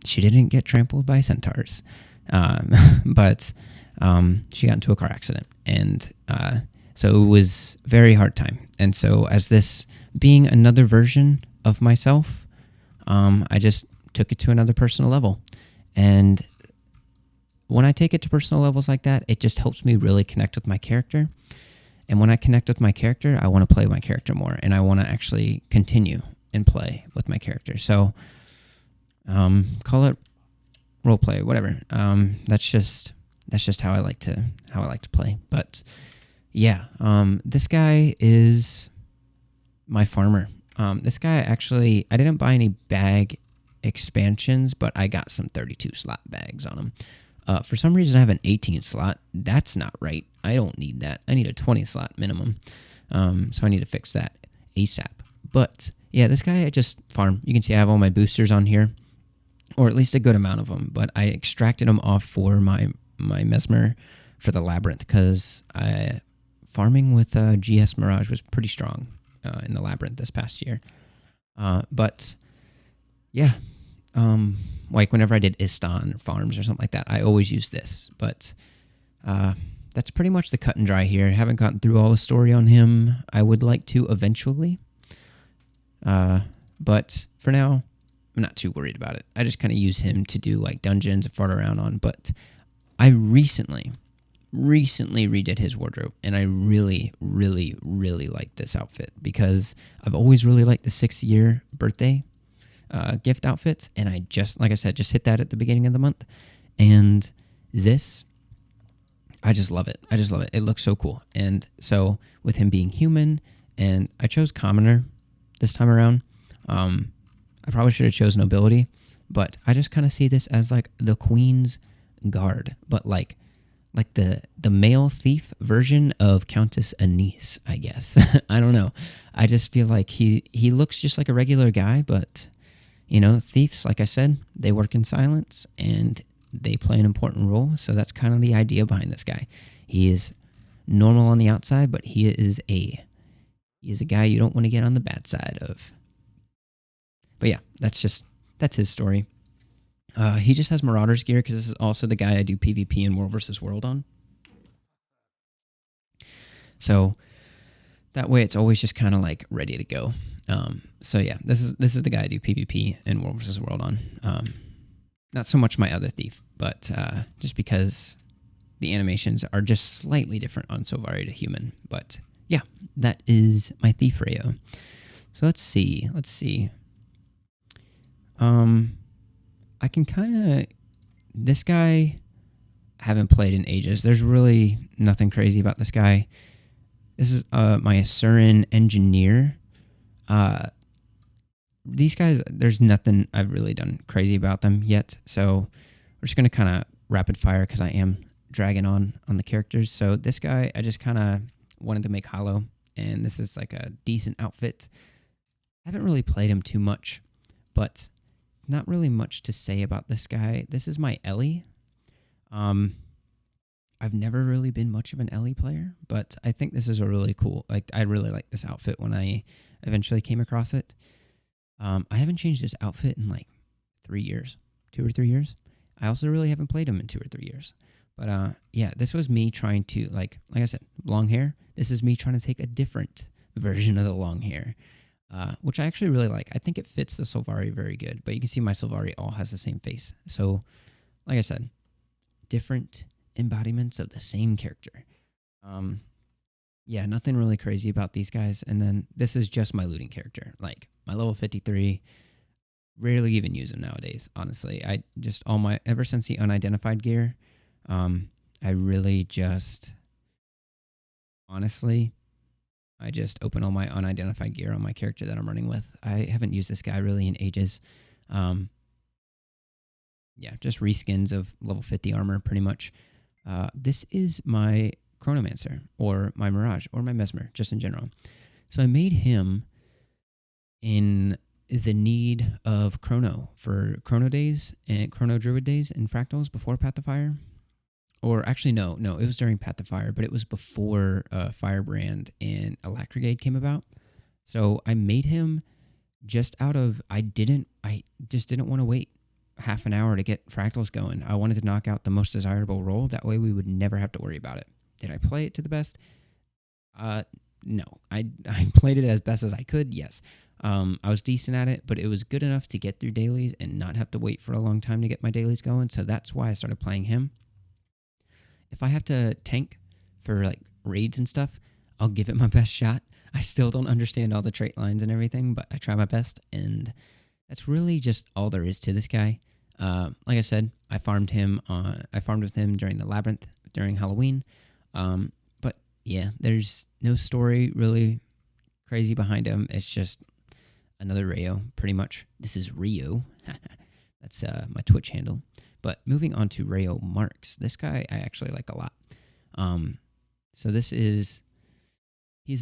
Speaker 1: She didn't get trampled by centaurs, but she got into a car accident, and so it was a very hard time. And so as this being another version of myself, I just took it to another personal level. And when I take it to personal levels like that, it just helps me really connect with my character. And when I connect with my character, I want to play my character more, and I want to actually continue and play with my character. So, call it roleplay, whatever. That's just how I like to play. But yeah, this guy is my farmer. This guy actually, I didn't buy any bag expansions, but I got some 32 slot bags on him. For some reason, I have an 18 slot. That's not right. I don't need that. I need a 20 slot minimum. So I need to fix that ASAP. But yeah, this guy I just farm. You can see I have all my boosters on here, or at least a good amount of them. But I extracted them off for my Mesmer for the Labyrinth, because farming with GS Mirage was pretty strong in the Labyrinth this past year. But yeah, like whenever I did Istan farms or something like that, I always use this. But that's pretty much the cut and dry here. I haven't gotten through all the story on him. I would like to eventually. But for now, I'm not too worried about it. I just kind of use him to do like dungeons and fart around on. But I recently redid his wardrobe, and I really, really, really like this outfit, because I've always really liked the 6-year birthday gift outfits, and I just, like I said, just hit that at the beginning of the month, and this, I just love it. It looks so cool. And so with him being human, and I chose Commoner this time around. I probably should have chose Nobility, but I just kind of see this as like the Queen's Guard, but like the male thief version of Countess Anise, I guess. I don't know. I just feel like he looks just like a regular guy, but, you know, thieves, like I said, they work in silence, and they play an important role, so that's kind of the idea behind this guy. He is normal on the outside, but he is a guy you don't want to get on the bad side of. But yeah, that's his story. He just has Marauder's gear because this is also the guy I do PvP in World vs. World on. So that way it's always just kind of like ready to go. So yeah, this is the guy I do PvP in World vs. World on. Not so much my other thief, but just because the animations are just slightly different on Sylvari to human. But yeah, that is my thief Rheyo. So let's see. I can kind of... This guy, I haven't played in ages. There's really nothing crazy about this guy. This is my Asuran engineer. These guys, there's nothing I've really done crazy about them yet. So we're just going to kind of rapid fire because I am dragging on the characters. So this guy, I just kind of wanted to make hollow. And this is like a decent outfit. I haven't really played him too much, but not really much to say about this guy. This is my Ellie. I've never really been much of an Ellie player, but I think this is a really cool, like, I really like this outfit when I eventually came across it. I haven't changed this outfit in like 2 or 3 years. I also really haven't played him in 2 or 3 years. But yeah, this was me trying to, like I said, long hair. This is me trying to take a different version of the long hair. Which I actually really like. I think it fits the Sylvari very good. But you can see my Sylvari all has the same face. So, like I said, different embodiments of the same character. Yeah, nothing really crazy about these guys. And then this is just my looting character. Like, my level 53, rarely even use him nowadays, honestly. I just, ever since the unidentified gear, I really just, honestly... I just open all my unidentified gear on my character that I'm running with. I haven't used this guy really in ages. Yeah, just reskins of level 50 armor pretty much. This is my Necromancer or my Mirage or my Mesmer, just in general. So I made him in the need of Chrono for Chrono days and Chrono Druid days and Fractals before Path of Fire. Or actually, no, it was during Path of Fire, but it was before Firebrand and Electrigade came about. So I made him just out of, I just didn't want to wait half an hour to get Fractals going. I wanted to knock out the most desirable role. That way we would never have to worry about it. Did I play it to the best? No. I played it as best as I could, yes. I was decent at it, but it was good enough to get through dailies and not have to wait for a long time to get my dailies going. So that's why I started playing him. If I have to tank for like raids and stuff, I'll give it my best shot. I still don't understand all the trait lines and everything, but I try my best, and that's really just all there is to this guy. Like I said, I farmed with him during the Labyrinth during Halloween. But yeah, there's no story really crazy behind him. It's just another Rheyo, pretty much. This is Rheyo. That's my Twitch handle. But moving on to Rheyo Marks, this guy I actually like a lot. So his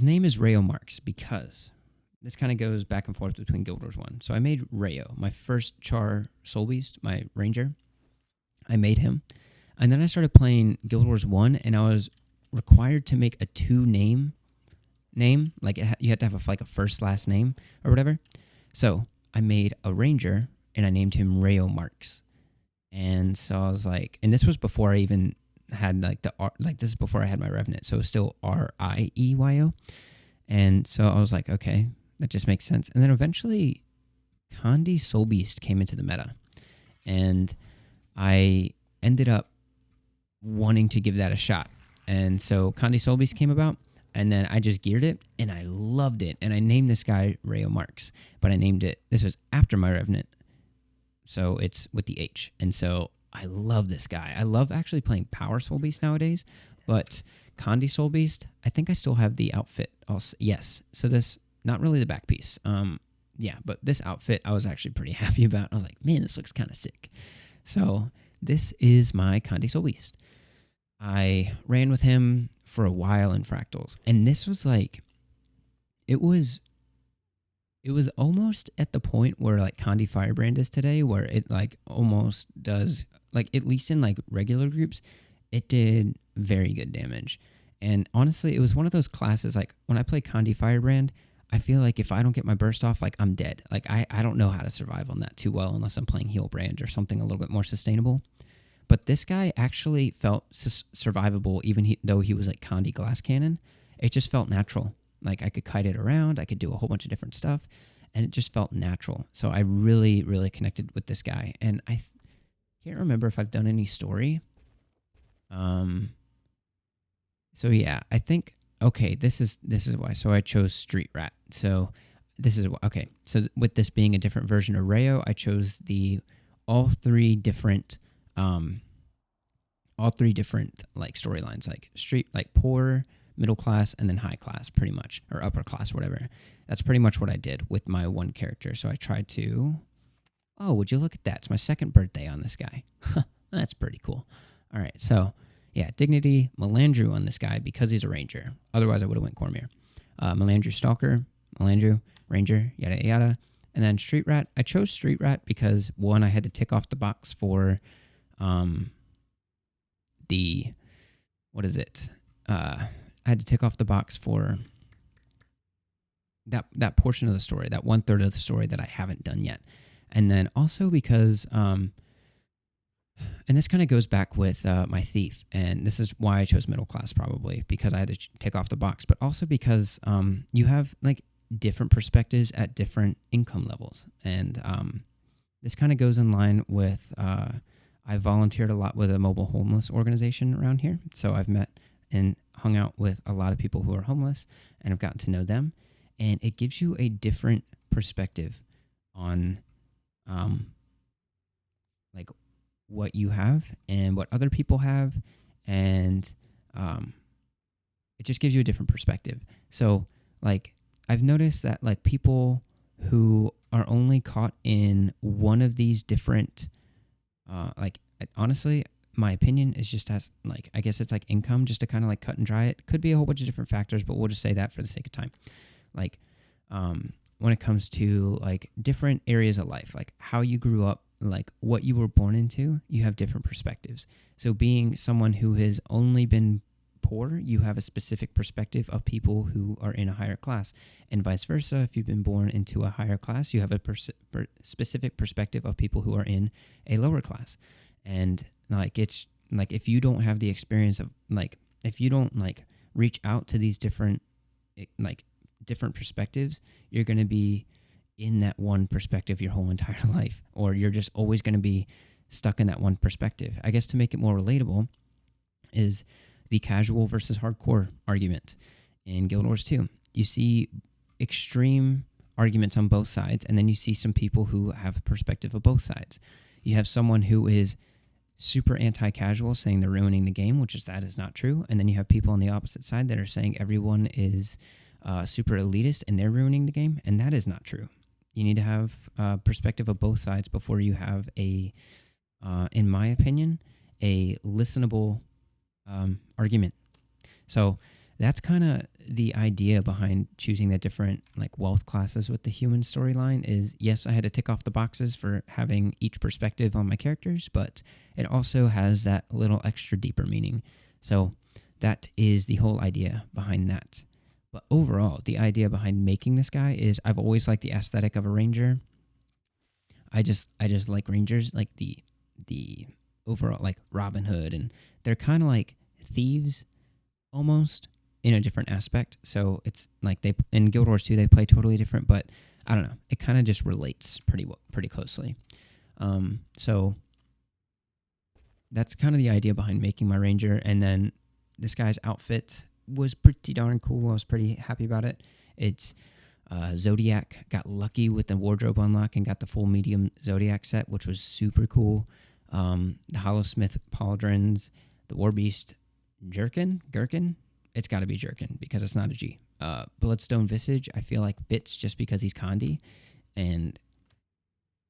Speaker 1: name is Rheyo Marks because this kind of goes back and forth between Guild Wars 1. So I made Rheyo, my first Charr Soul Beast, my ranger. I made him. And then I started playing Guild Wars 1, and I was required to make a 2-name name. Like, you had to have a first, last name or whatever. So I made a ranger, and I named him Rheyo Marks. And so I was like, and this was before I even had this is before I had my Revenant. So it was still Rieyo. And so I was like, okay, that just makes sense. And then eventually Kandi Soul Beast came into the meta. And I ended up wanting to give that a shot. And so Kandi Soul Beast came about. And then I just geared it, and I loved it. And I named this guy Rheyo Marks. But I named it, this was after my Revenant. So it's with the H. And so I love this guy. I love actually playing Power Soul Beast nowadays. But Kandi Soul Beast, I think I still have the outfit. Also, yes. So this, not really the back piece. Yeah, but this outfit I was actually pretty happy about. I was like, man, this looks kind of sick. So this is my Kandi Soul Beast. I ran with him for a while in Fractals. And this was like, it was almost at the point where like Kandi Firebrand is today, where it like almost does, like at least in like regular groups, it did very good damage. And honestly, it was one of those classes, like when I play Kandi Firebrand, I feel like if I don't get my burst off, like I'm dead. Like I don't know how to survive on that too well unless I'm playing Heal Brand or something a little bit more sustainable. But this guy actually felt survivable even though he was like Kandi Glass Cannon. It just felt natural. Like I could kite it around. I could do a whole bunch of different stuff. And it just felt natural. So I really, really connected with this guy. And I can't remember if I've done any story. So yeah, I think, okay, this is why. So I chose Street Rat. So this is okay. So with this being a different version of Rheyo, I chose all three different like storylines, like like poor, middle class, and then high class, pretty much, or upper class, whatever. That's pretty much what I did with my one character. So I tried to. Oh, would you look at that? It's my second birthday on this guy. That's pretty cool. All right, so yeah, Dignity, Melandrew on this guy because he's a ranger. Otherwise, I would have went Cormier. Melandrew Stalker, Melandrew Ranger, yada yada. And then Street Rat. I chose Street Rat because one, I had to tick off the box for what is it? I had to tick off the box for that portion of the story, that 1/3 of the story that I haven't done yet. And then also because, and this kind of goes back with my thief, and this is why I chose middle class probably, because I had to tick off the box, but also because you have like different perspectives at different income levels. And this kind of goes in line with, I volunteered a lot with a mobile homeless organization around here. So I've met and hung out with a lot of people who are homeless and have gotten to know them. And it gives you a different perspective on like what you have and what other people have. And it just gives you a different perspective. So like I've noticed that like people who are only caught in one of these different honestly, my opinion is just as like, I guess it's like income, just to kind of like cut and dry it. Could be a whole bunch of different factors, but we'll just say that for the sake of time. Like, when it comes to like different areas of life, like how you grew up, like what you were born into, you have different perspectives. So being someone who has only been poor, you have a specific perspective of people who are in a higher class, and vice versa. If you've been born into a higher class, you have a specific perspective of people who are in a lower class. And like it's like if you don't have the experience of like, if you don't like reach out to these different perspectives, you're going to be in that one perspective your whole entire life, or you're just always going to be stuck in that one perspective. I guess to make it more relatable is the casual versus hardcore argument in Guild Wars 2. You see extreme arguments on both sides, and then you see some people who have a perspective of both sides. You have someone who is super anti-casual saying they're ruining the game, which is that is not true. And then you have people on the opposite side that are saying everyone is super elitist and they're ruining the game, and that is not true. You need to have a perspective of both sides before you have a, in my opinion, a listenable argument. So that's kind of the idea behind choosing the different like wealth classes with the human storyline is, yes, I had to tick off the boxes for having each perspective on my characters, but it also has that little extra deeper meaning. So that is the whole idea behind that. But overall, the idea behind making this guy is I've always liked the aesthetic of a ranger. I just like rangers, like the overall like Robin Hood, and they're kind of like thieves almost in a different aspect. So it's like they in Guild Wars 2 they play totally different, but I don't know, it kind of just relates pretty closely. So that's kind of the idea behind making my ranger. And then this guy's outfit was pretty darn cool. I was pretty happy about it. It's Zodiac. Got lucky with the wardrobe unlock and got the full medium Zodiac set, which was super cool. The Hollowsmith pauldrons, the Warbeast Gherkin. It's got to be Jerkin because it's not a G. Bloodstone Visage, I feel like fits just because he's Kandi. And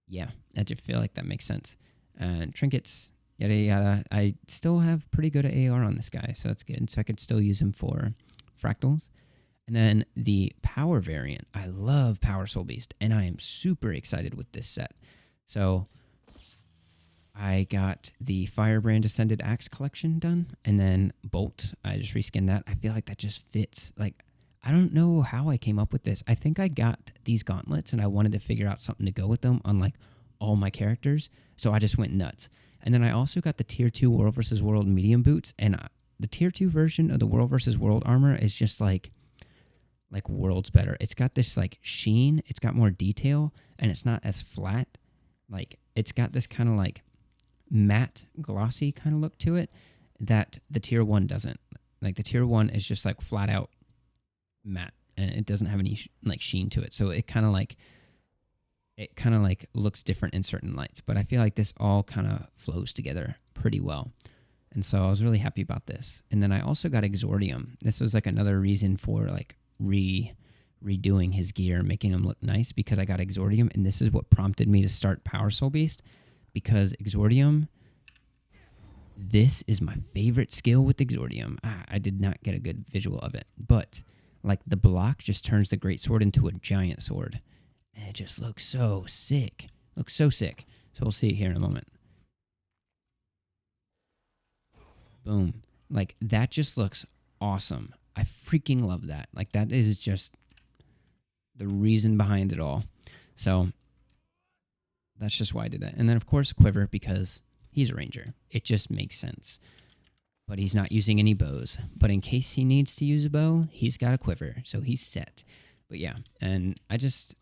Speaker 1: yeah, I just feel like that makes sense. And trinkets, yada yada. I still have pretty good AR on this guy, so that's good. So I could still use him for fractals. And then the power variant. I love Power Soul Beast, and I am super excited with this set. So I got the Firebrand Ascended Axe collection done, and then Bolt. I just reskinned that. I feel like that just fits. Like, I don't know how I came up with this. I think I got these gauntlets, and I wanted to figure out something to go with them on like all my characters, so I just went nuts. And then I also got the Tier 2 World vs. World medium boots, and the Tier 2 version of the World vs. World armor is just like worlds better. It's got this like sheen, it's got more detail, and it's not as flat. Like, it's got this kind of like matte, glossy kind of look to it that the Tier 1 doesn't. Like, the Tier 1 is just like flat out matte, and it doesn't have any like sheen to it. So it kind of like looks different in certain lights. But I feel like this all kind of flows together pretty well. And so I was really happy about this. And then I also got Exordium. This was like another reason for like redoing his gear, making him look nice, because I got Exordium, and this is what prompted me to start Power Soul Beast, because Exordium, this is my favorite skill with Exordium. I did not get a good visual of it, but like the block just turns the greatsword into a giant sword, and it just looks so sick. Looks so sick. So we'll see it here in a moment. Boom. Like, that just looks awesome. I freaking love that. Like, that is just the reason behind it all. So that's just why I did that. And then, of course, Quiver, because he's a ranger. It just makes sense. But he's not using any bows. But in case he needs to use a bow, he's got a quiver. So he's set. But yeah, and I just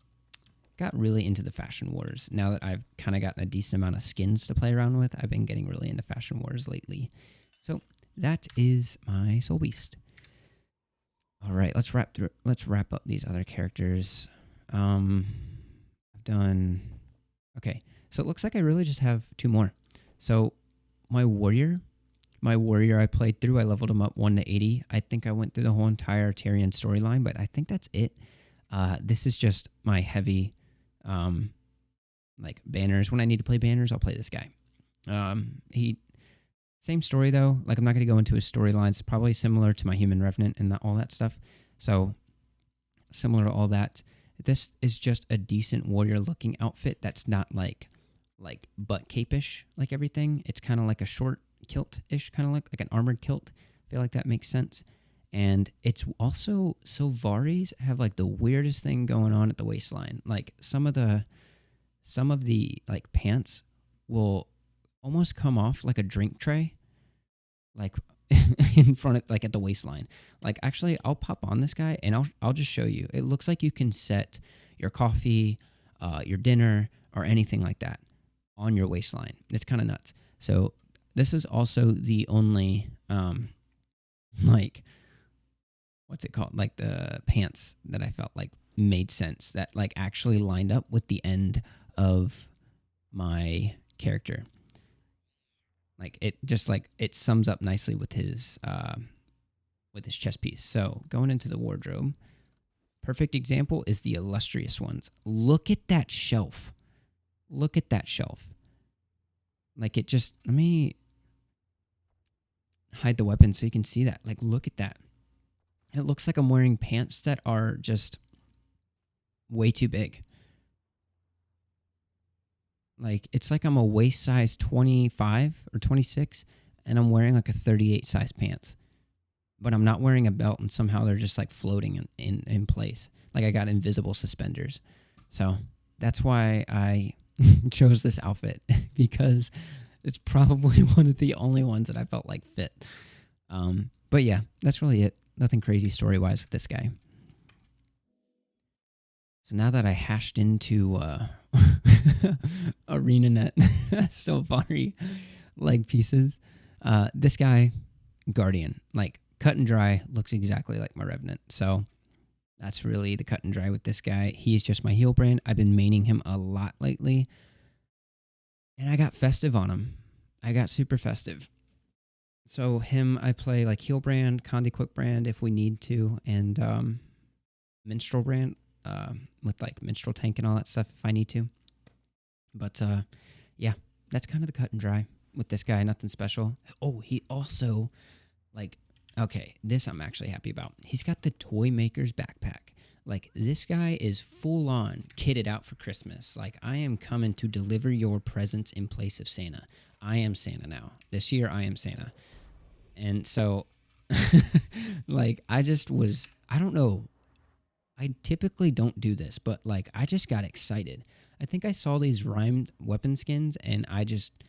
Speaker 1: got really into the Fashion Wars. Now that I've kind of gotten a decent amount of skins to play around with, I've been getting really into Fashion Wars lately. So that is my Soul Beast. All right, let's wrap up these other characters. I've done... Okay, so it looks like I really just have two more. So my warrior I played through, I leveled him up 1 to 80. I think I went through the whole entire Tyrion storyline, but I think that's it. This is just my heavy, like, banners. When I need to play banners, I'll play this guy. Same story, though. Like, I'm not going to go into his storylines. It's probably similar to my human Revenant and all that stuff. So, similar to all that. This is just a decent warrior-looking outfit that's not, like butt cape-ish, like everything. It's kind of like a short kilt-ish kind of look, like an armored kilt. I feel like that makes sense. And it's also, Sylvaris have, like, the weirdest thing going on at the waistline. Like, some of the like, pants will almost come off like a drink tray, like in front of, like, at the waistline. Like, actually, I'll pop on this guy and I'll just show you. It looks like you can set your coffee, your dinner, or anything like that on your waistline. It's kind of nuts. So this is also the only like, what's it called? Like, the pants that I felt like made sense, that like actually lined up with the end of my character. Like, it just, like, it sums up nicely with his chest piece. So going into the wardrobe, perfect example is the illustrious ones. Look at that shelf. Look at that shelf. Like, it just, let me hide the weapon so you can see that. Like, look at that. It looks like I'm wearing pants that are just way too big. Like, it's like I'm a waist size 25 or 26, and I'm wearing like a 38 size pants. But I'm not wearing a belt, and somehow they're just like floating in place. Like, I got invisible suspenders. So that's why I chose this outfit, because it's probably one of the only ones that I felt like fit. But yeah, that's really it. Nothing crazy story-wise with this guy. So now that I hashed into ArenaNet Sylvari leg pieces, this guy, Guardian, like, cut and dry, looks exactly like my Revenant. So that's really the cut and dry with this guy. He's just my heal brand. I've been maining him a lot lately, and I got festive on him. I got super festive. So him, I play like heal brand, Condi Quick brand if we need to, and minstrel brand with like minstrel tank and all that stuff if I need to. But yeah, that's kind of the cut and dry with this guy. Nothing special. Oh, he also, like, Okay, this I'm actually happy about. He's got the Toy Maker's backpack. Like, this guy is full on kitted out for Christmas. Like, I am coming to deliver your presents in place of Santa. I am Santa now. This year, I am Santa. And so, like, I don't know. I typically don't do this, but, like, I just got excited. I think I saw these rhymed weapon skins, and I just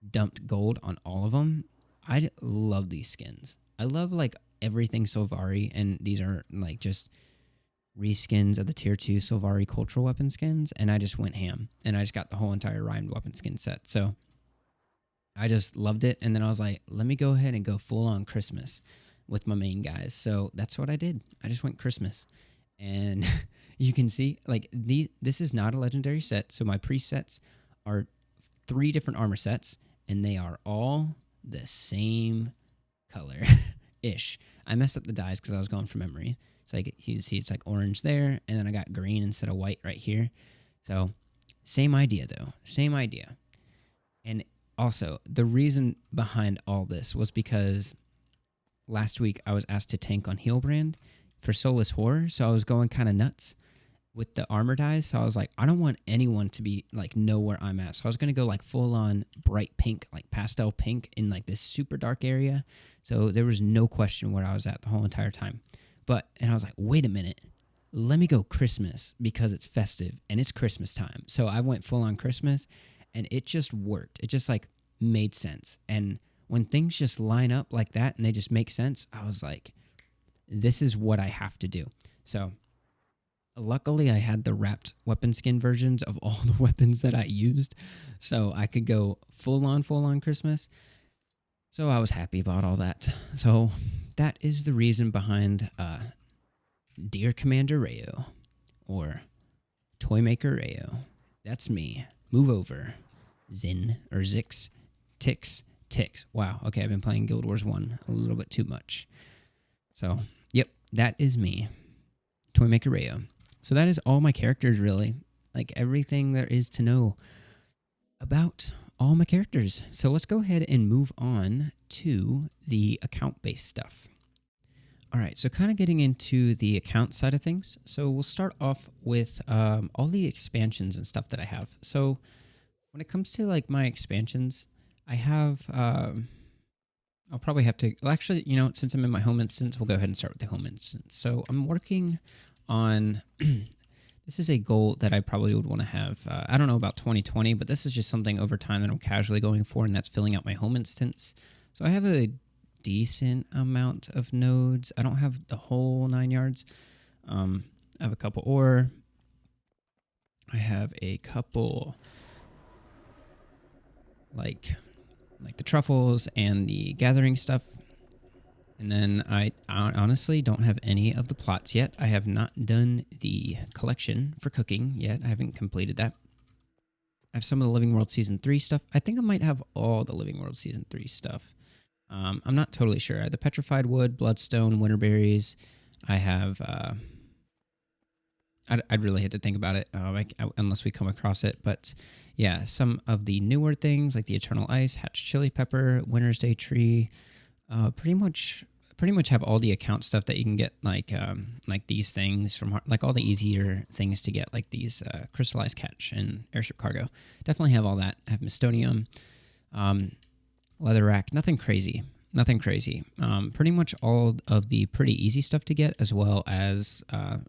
Speaker 1: dumped gold on all of them. I love these skins. I love, like, everything Sylvari, and these are, like, just reskins of the tier 2 Sylvari cultural weapon skins, and I just went ham, and I just got the whole entire rhymed weapon skin set. So I just loved it, and then I was like, let me go ahead and go full on Christmas with my main guys. So that's what I did. I just went Christmas, and you can see, like, this is not a legendary set, so my presets are 3 different armor sets, and they are all the same color ish. I messed up the dyes because I was going from memory. So you can see it's like orange there, and then I got green instead of white right here. So same idea though, same idea. And also the reason behind all this was because last week I was asked to tank on Healbrand for Soulless Horror, so I was going kind of nuts with the armor dyes. So I was like, I don't want anyone to be like know where I'm at. So I was gonna go like full on bright pink, like pastel pink in like this super dark area. So there was no question where I was at the whole entire time. And I was like, wait a minute, let me go Christmas because it's festive and it's Christmas time. So I went full on Christmas, and it just worked. It just like made sense. And when things just line up like that and they just make sense, I was like, this is what I have to do. So luckily I had the wrapped weapon skin versions of all the weapons that I used, so I could go full on Christmas. So I was happy about all that. So that is the reason behind Dear Commander Rheyo, or Toy Maker Rheyo. That's me. Move over. Zin, or Zix, Tix, Tix. Wow, okay, I've been playing Guild Wars 1 a little bit too much. So, yep, that is me. Toy Maker Rheyo. So that is all my characters, really. Like, everything there is to know about all my characters. So let's go ahead and move on to the account-based stuff. All right, so kind of getting into the account side of things. So we'll start off with all the expansions and stuff that I have. So when it comes to like my expansions, I have, I'll probably have to, well, actually, you know, since I'm in my home instance, we'll go ahead and start with the home instance. So I'm working on, this is a goal that I probably would want to have. I don't know about 2020, but this is just something over time that I'm casually going for, and that's filling out my home instance. So I have a decent amount of nodes. I don't have the whole 9 yards. I have a couple ore. I have a couple like the truffles and the gathering stuff. And then I honestly don't have any of the plots yet. I have not done the collection for cooking yet. I haven't completed that. I have some of the Living World Season 3 stuff. I think I might have all the Living World Season 3 stuff. I'm not totally sure. I have the Petrified Wood, Bloodstone, Winterberries. I have... I'd really hate to think about it unless we come across it. But yeah, some of the newer things like the Eternal Ice, Hatch Chili Pepper, Winter's Day Tree, pretty much have all the account stuff that you can get, like these things from, like all the easier things to get, like these Crystallized Catch and Airship Cargo. Definitely have all that. I have Mystonium, Leather Rack, nothing crazy. Pretty much all of the pretty easy stuff to get, as well as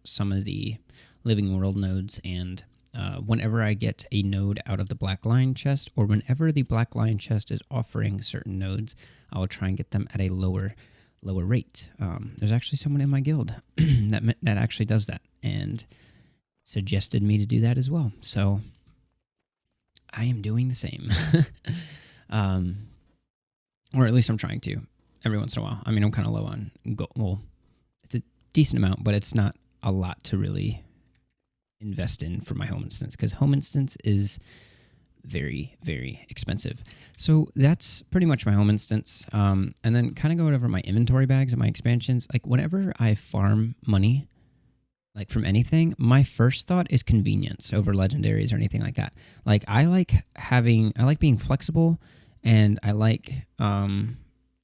Speaker 1: some of the Living World nodes. And whenever I get a node out of the Black Lion chest, or whenever the Black Lion chest is offering certain nodes, I will try and get them at a lower rate. There's actually someone in my guild that actually does that and suggested me to do that as well. So I am doing the same. Or at least I'm trying to every once in a while. I mean, I'm kind of low on gold. Well, it's a decent amount, but it's not a lot to really invest in for my home instance, because home instance is very, very expensive. So that's pretty much my home instance. And then kind of going over my inventory bags and my expansions. Like whenever I farm money, like from anything, my first thought is convenience over legendaries or anything like that. Like I like being flexible, and I like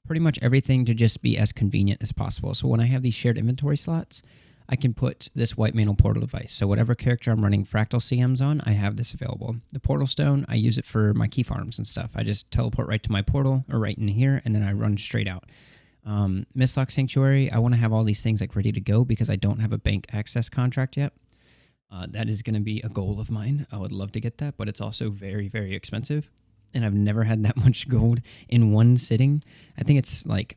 Speaker 1: pretty much everything to just be as convenient as possible. So when I have these shared inventory slots, I can put this white mantle portal device. So whatever character I'm running fractal CMs on, I have this available. The portal stone, I use it for my key farms and stuff. I just teleport right to my portal or right in here, and then I run straight out. Mistlock Sanctuary, I want to have all these things like ready to go because I don't have a bank access contract yet. That is going to be a goal of mine. I would love to get that, but it's also very, very expensive. And I've never had that much gold in one sitting. I think it's like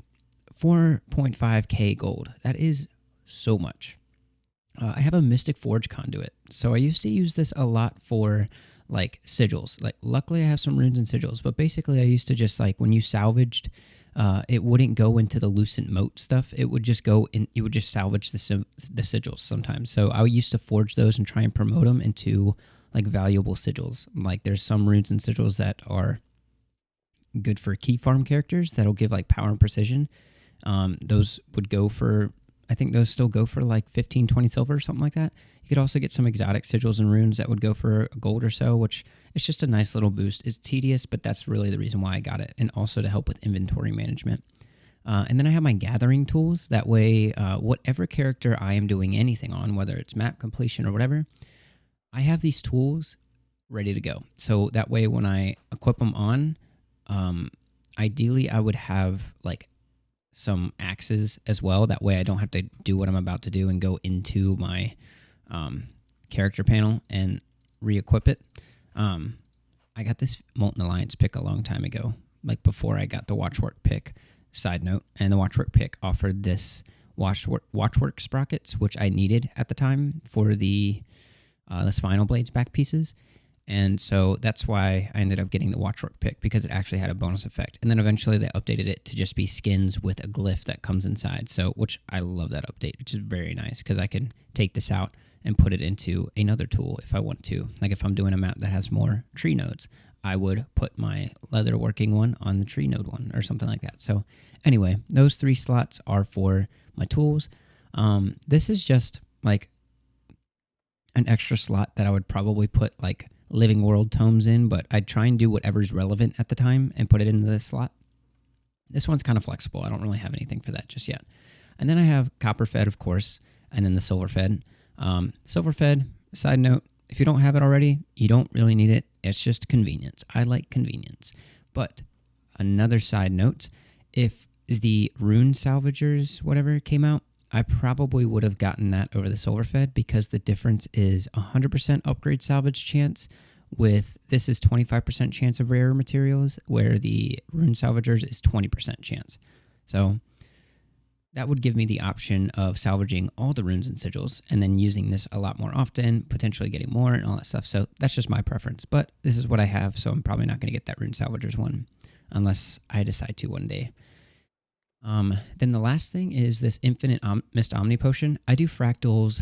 Speaker 1: 4.5k gold. That is so much. I have a Mystic Forge conduit. So I used to use this a lot for like sigils. Like luckily I have some runes and sigils, but basically I used to just like when you salvaged, it wouldn't go into the lucent moat stuff. It would just go in, you would just salvage the sigils sometimes. So I used to forge those and try and promote them into like valuable sigils. Like there's some runes and sigils that are good for key farm characters that'll give like power and precision. Those would go for, I think those still go for like 15, 20 silver or something like that. You could also get some exotic sigils and runes that would go for a gold or so, which is just a nice little boost. It's tedious, but that's really the reason why I got it, and also to help with inventory management. And then I have my gathering tools. That way, whatever character I am doing anything on, whether it's map completion or whatever, I have these tools ready to go. So that way when I equip them on, ideally I would have like some axes as well. That way I don't have to do what I'm about to do and go into my character panel and re-equip it. I got this Molten Alliance pick a long time ago, like before I got the Watchwork pick, side note, and the Watchwork pick offered this Watchwork sprockets, which I needed at the time for the Spinal Blades back pieces. And so that's why I ended up getting the Watchwork pick, because it actually had a bonus effect. And then eventually they updated it to just be skins with a glyph that comes inside. So, which I love that update, which is very nice because I can take this out and put it into another tool if I want to. Like if I'm doing a map that has more tree nodes, I would put my leather working one on the tree node one or something like that. So anyway, those 3 slots are for my tools. This is just like an extra slot that I would probably put like Living World tomes in, but I'd try and do whatever's relevant at the time and put it into this slot. This one's kind of flexible. I don't really have anything for that just yet. And then I have Copper Fed, of course, and then the Silver Fed. Silver Fed, side note, if you don't have it already, you don't really need it. It's just convenience. I like convenience. But another side note, if the Rune Salvagers, whatever, came out, I probably would have gotten that over the Silver Fed, because the difference is 100% upgrade salvage chance with this is 25% chance of rare materials, where the Rune Salvagers is 20% chance. So that would give me the option of salvaging all the runes and sigils and then using this a lot more often, potentially getting more and all that stuff. So that's just my preference, but this is what I have, so I'm probably not going to get that Rune Salvagers one unless I decide to one day. Then the last thing is this Infinite Mist Omni Potion. I do fractals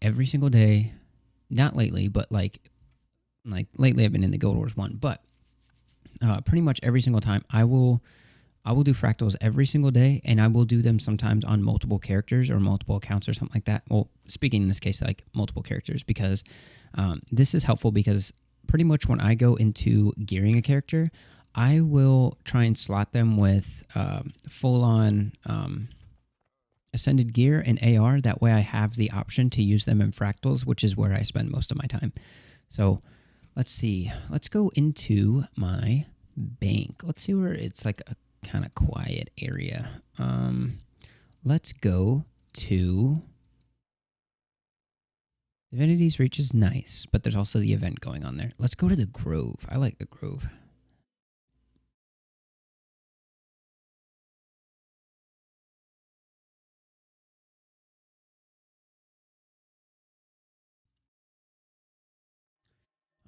Speaker 1: every single day. Not lately, but like lately I've been in the Guild Wars one, but pretty much every single time I will do fractals every single day, and I will do them sometimes on multiple characters or multiple accounts or something like that. Well, speaking in this case, like multiple characters, because this is helpful because pretty much when I go into gearing a character, I will try and slot them with full-on Ascended Gear and AR. That way I have the option to use them in fractals, which is where I spend most of my time. So let's see. Let's go into my bank. Let's see where it's like a kind of quiet area. Let's go to Divinity's Reach is nice, but there's also the event going on there. Let's go to the Grove. I like the Grove.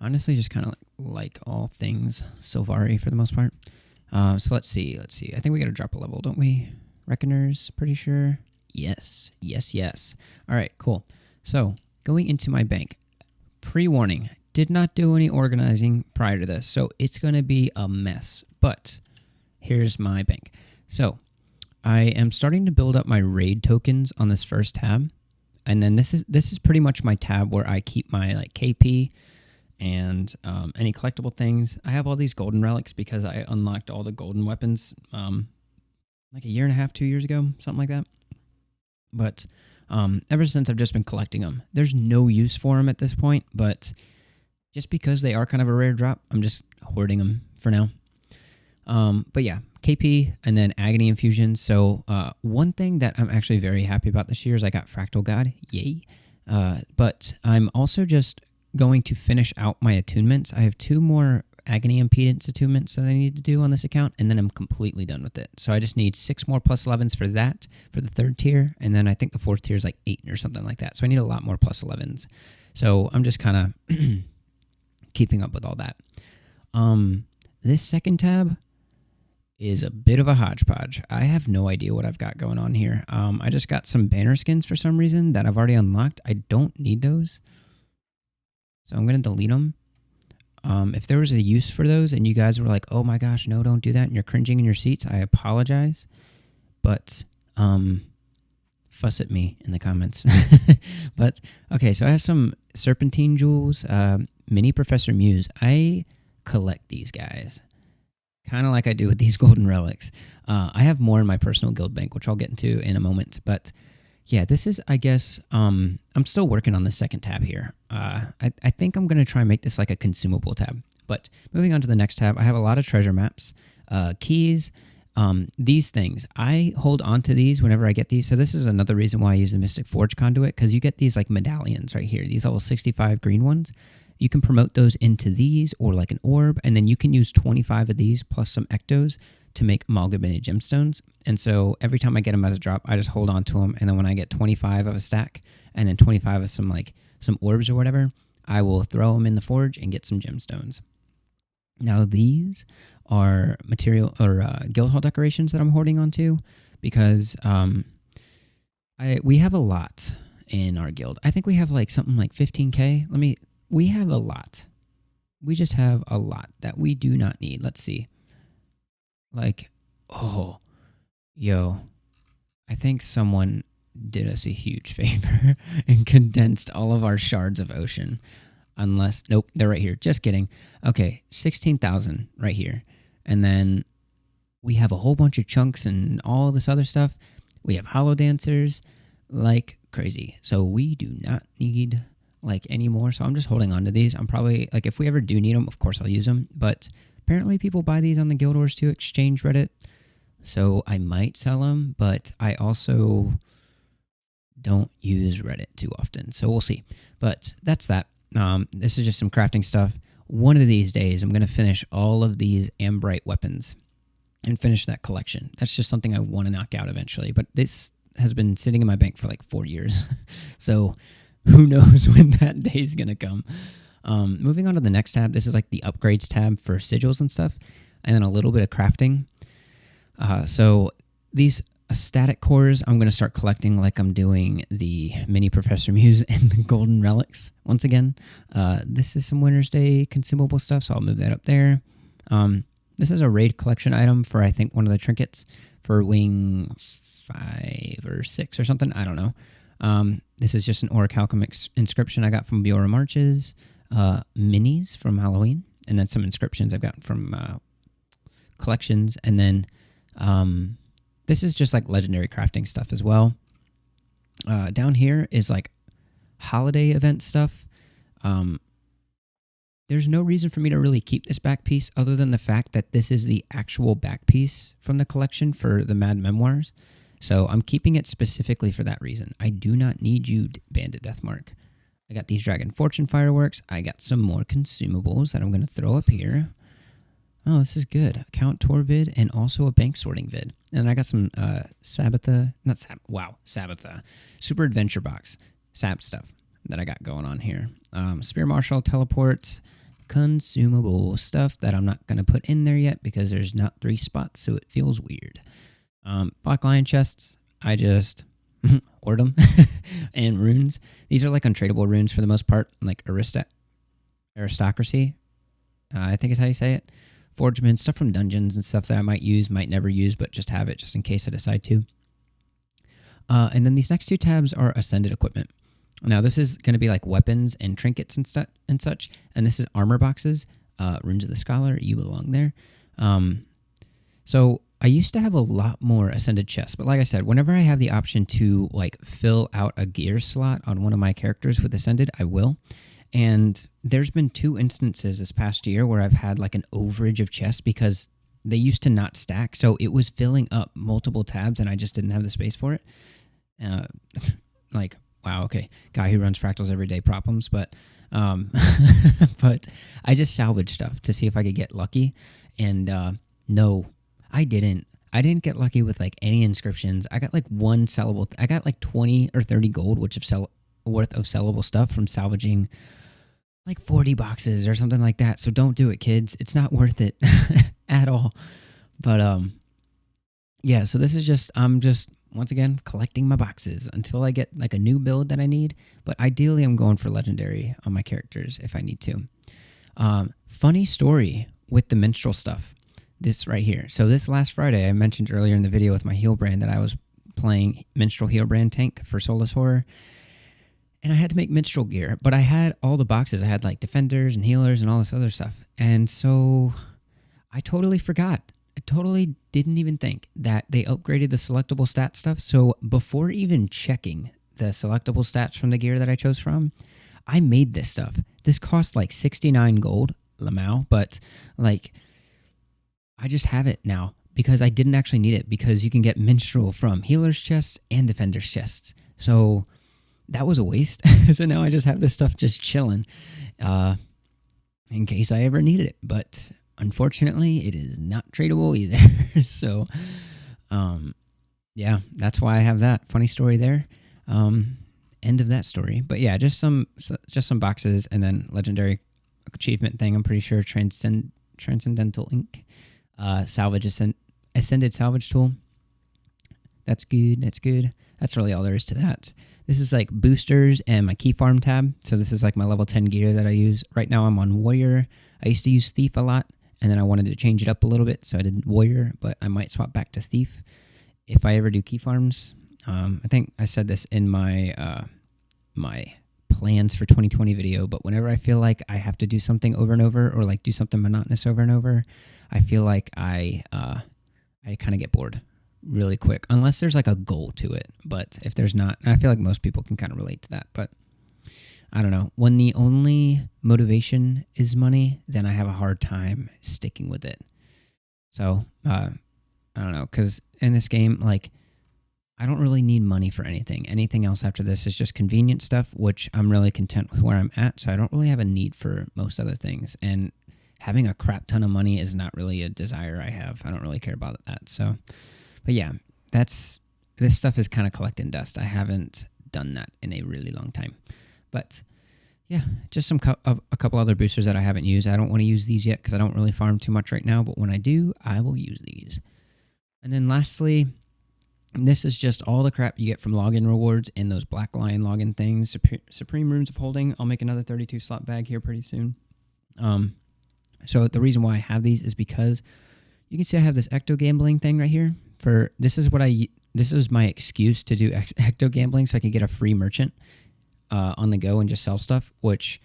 Speaker 1: Honestly, just kind of like all things Sylvari for the most part. So let's see. I think we got to drop a level, don't we? Reckoners, pretty sure. Yes. All right, cool. So going into my bank. Pre-warning, did not do any organizing prior to this, so it's going to be a mess. But here's my bank. So I am starting to build up my raid tokens on this first tab. And then this is pretty much my tab where I keep my like KP and any collectible things. I have all these golden relics because I unlocked all the golden weapons like a year and a half, 2 years ago, something like that. But ever since, I've just been collecting them. There's no use for them at this point, but just because they are kind of a rare drop, I'm just hoarding them for now. But yeah, KP and then Agony Infusion. So one thing that I'm actually very happy about this year is I got Fractal God. Yay. But I'm also just going to finish out my attunements. I have 2 more Agony Impedance attunements that I need to do on this account, and then I'm completely done with it. So I just need 6 more plus 11s for that, for the 3rd tier, and then I think the 4th tier is like 8 or something like that. So I need a lot more plus 11s. So I'm just kind of keeping up with all that. This second tab is a bit of a hodgepodge. I have no idea what I've got going on here. I just got some banner skins for some reason that I've already unlocked. I don't need those, so I'm going to delete them. If there was a use for those and you guys were like, oh my gosh, no, don't do that, and you're cringing in your seats, I apologize. But fuss at me in the comments. But okay, so I have some Serpentine Jewels, Mini Professor Muse. I collect these guys, kind of like I do with these golden relics. I have more in my personal guild bank, which I'll get into in a moment. But yeah, this is, I guess, I'm still working on the second tab here. I think I'm going to try and make this like a consumable tab. But moving on to the next tab, I have a lot of treasure maps, keys, these things. I hold on to these whenever I get these. So this is another reason why I use the Mystic Forge conduit, because you get these like medallions right here, these level 65 green ones. You can promote those into these or like an orb, and then you can use 25 of these plus some ectos to make amalgamated gemstones. And so every time I get them as a drop, I just hold on to them, and then when I get 25 of a stack and then 25 of some orbs or whatever, I will throw them in the forge and get some gemstones. Now these are material or guild hall decorations that I'm hoarding onto because we have a lot in our guild. I think we have like something like 15k. We have a lot. We just have a lot that we do not need. Let's see. Like, oh, yo, I think someone did us a huge favor and condensed all of our shards of ocean. Unless, nope, they're right here. Just kidding. Okay, 16,000 right here. And then we have a whole bunch of chunks and all this other stuff. We have hollow dancers like crazy. So we do not need like anymore. So I'm just holding on to these. I'm probably like, if we ever do need them, of course I'll use them. But apparently people buy these on the Guild Wars 2 exchange Reddit. So I might sell them, but I also don't use Reddit too often. So we'll see. But that's that. This is just some crafting stuff. One of these days, I'm going to finish all of these Ambrite weapons and finish that collection. That's just something I want to knock out eventually. But this has been sitting in my bank for like 4 years. So who knows when that day is going to come. Moving on to the next tab. This is like the upgrades tab for sigils and stuff. And then a little bit of crafting. So these static cores, I'm going to start collecting like I'm doing the Mini Professor Muse and the Golden Relics once again. This is some Winter's Day consumable stuff, so I'll move that up there. This is a raid collection item for, I think, one of the trinkets for wing 5 or 6 or something. I don't know. This is just an Orichalcum inscription I got from Rheyo Marks, minis from Halloween, and then some inscriptions I've gotten from collections, and then this is just like legendary crafting stuff as well. Down here is like holiday event stuff. There's no reason for me to really keep this back piece other than the fact that this is the actual back piece from the collection for the Mad Memoirs. So I'm keeping it specifically for that reason. I do not need you, Bandit Deathmark. I got these Dragon Fortune fireworks. I got some more consumables that I'm going to throw up here. Oh, this is good. Account tour vid and also a bank sorting vid. And I got some Sabbatha, Super Adventure Box, Sab stuff that I got going on here. Spear Marshal, teleports, consumable stuff that I'm not going to put in there yet because there's not 3 spots, so it feels weird. Black Lion chests, I just hoard them. And runes. These are like untradeable runes for the most part, like aristocracy, I think is how you say it. Forgeman, stuff from dungeons and stuff that I might use, might never use, but just have it just in case I decide to. And then these next 2 tabs are Ascended equipment. Now this is going to be like weapons and trinkets and such, and this is armor boxes. Runes of the Scholar, you belong there. So I used to have a lot more ascended chests, but like I said, whenever I have the option to like fill out a gear slot on one of my characters with ascended, I will. And there's been 2 instances this past year where I've had like an overage of chests because they used to not stack, so it was filling up multiple tabs and I just didn't have the space for it. Like, wow, okay, guy who runs fractals every day problems, but but I just salvaged stuff to see if I could get lucky, and no, I didn't. I didn't get lucky with like any inscriptions. I got like one sellable. I got like 20 or 30 gold worth of sellable stuff from salvaging like 40 boxes or something like that. So don't do it, kids. It's not worth it at all. But yeah, so this is just, I'm just once again collecting my boxes until I get like a new build that I need. But ideally I'm going for legendary on my characters if I need to. Funny story with the minstrel stuff. This right here. So this last Friday, I mentioned earlier in the video with my heal brand that I was playing minstrel heal brand tank for Soulless Horror. And I had to make minstrel gear, but I had all the boxes. I had like defenders and healers and all this other stuff. And so I totally forgot. I totally didn't even think that they upgraded the selectable stat stuff. So before even checking the selectable stats from the gear that I chose from, I made this stuff. This cost like 69 gold, Lamau, but like I just have it now because I didn't actually need it because you can get minstrel from healer's chests and defender's chests. So that was a waste. So now I just have this stuff just chilling in case I ever need it. But unfortunately, it is not tradable either. So yeah, that's why I have that. Funny story there. End of that story. But yeah, just some boxes and then legendary achievement thing. I'm pretty sure Transcendental Ink. Ascended salvage tool. That's good. That's good. That's really all there is to that. This is like boosters and my key farm tab. So this is like my level 10 gear that I use. Right now I'm on warrior. I used to use thief a lot and then I wanted to change it up a little bit. So I did warrior, but I might swap back to thief if I ever do key farms. I think I said this in my my plans for 2020 video, but whenever I feel like I have to do something over and over or like do something monotonous over and over, I feel like I kind of get bored really quick, unless there's like a goal to it. But if there's not, and I feel like most people can kind of relate to that, but I don't know. When the only motivation is money, then I have a hard time sticking with it. So, I don't know, because in this game, like, I don't really need money for anything. Anything else after this is just convenient stuff, which I'm really content with where I'm at, so I don't really have a need for most other things. And having a crap ton of money is not really a desire I have. I don't really care about that. So, but yeah, this stuff is kind of collecting dust. I haven't done that in a really long time. But yeah, just a couple other boosters that I haven't used. I don't want to use these yet because I don't really farm too much right now. But when I do, I will use these. And then lastly, this is just all the crap you get from login rewards and those Black Lion login things. Supreme Runes of Holding. I'll make another 32 slot bag here pretty soon. So the reason why I have these is because you can see I have this ecto gambling thing right here. This is my excuse to do ecto gambling, so I can get a free merchant on the go and just sell stuff, which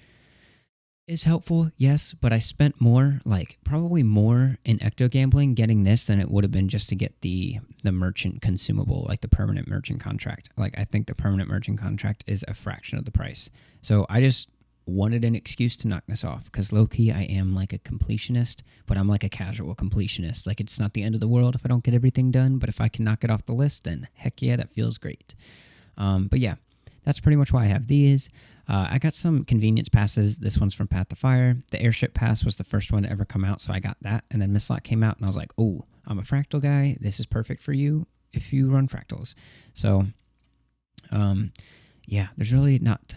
Speaker 1: is helpful, yes, but I spent more, like probably more in ecto gambling getting this than it would have been just to get the merchant consumable, like the permanent merchant contract. Like I think the permanent merchant contract is a fraction of the price. So I just wanted an excuse to knock this off because low-key I am like a completionist, but I'm like a casual completionist. Like it's not the end of the world if I don't get everything done, but if I can knock it off the list, then heck yeah, that feels great. But yeah, that's pretty much why I have these. I got some convenience passes. This one's from Path to Fire. The airship pass was the first one to ever come out, so I got that. And then Mistlot came out, and I was like, oh, I'm a fractal guy. This is perfect for you if you run fractals. So, yeah, there's really not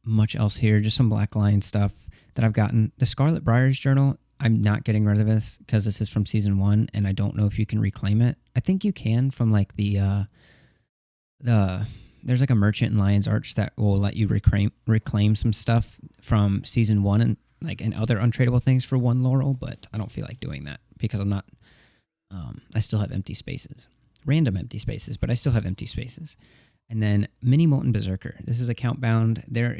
Speaker 1: much else here. Just some Black Lion stuff that I've gotten. The Scarlet Briar's Journal, I'm not getting rid of this because this is from Season 1, and I don't know if you can reclaim it. I think you can from, like, there's like a merchant in Lion's Arch that will let you reclaim some stuff from Season 1 and like and other untradeable things for 1 laurel, but I don't feel like doing that because I'm not, I still have empty spaces. Random empty spaces, but I still have empty spaces. And then Mini Molten Berserker. This is account bound. There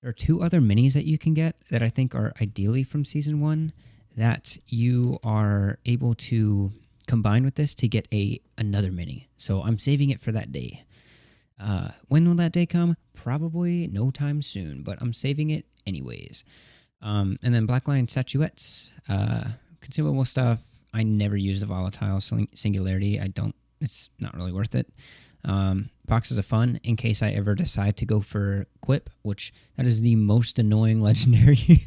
Speaker 1: are 2 other minis that you can get that I think are ideally from Season 1 that you are able to combine with this to get another mini. So I'm saving it for that day. When will that day come? Probably no time soon, but I'm saving it anyways. And then Blackline statuettes, consumable stuff. I never use the volatile singularity. It's not really worth it. Boxes of fun in case I ever decide to go for Quip, which that is the most annoying legendary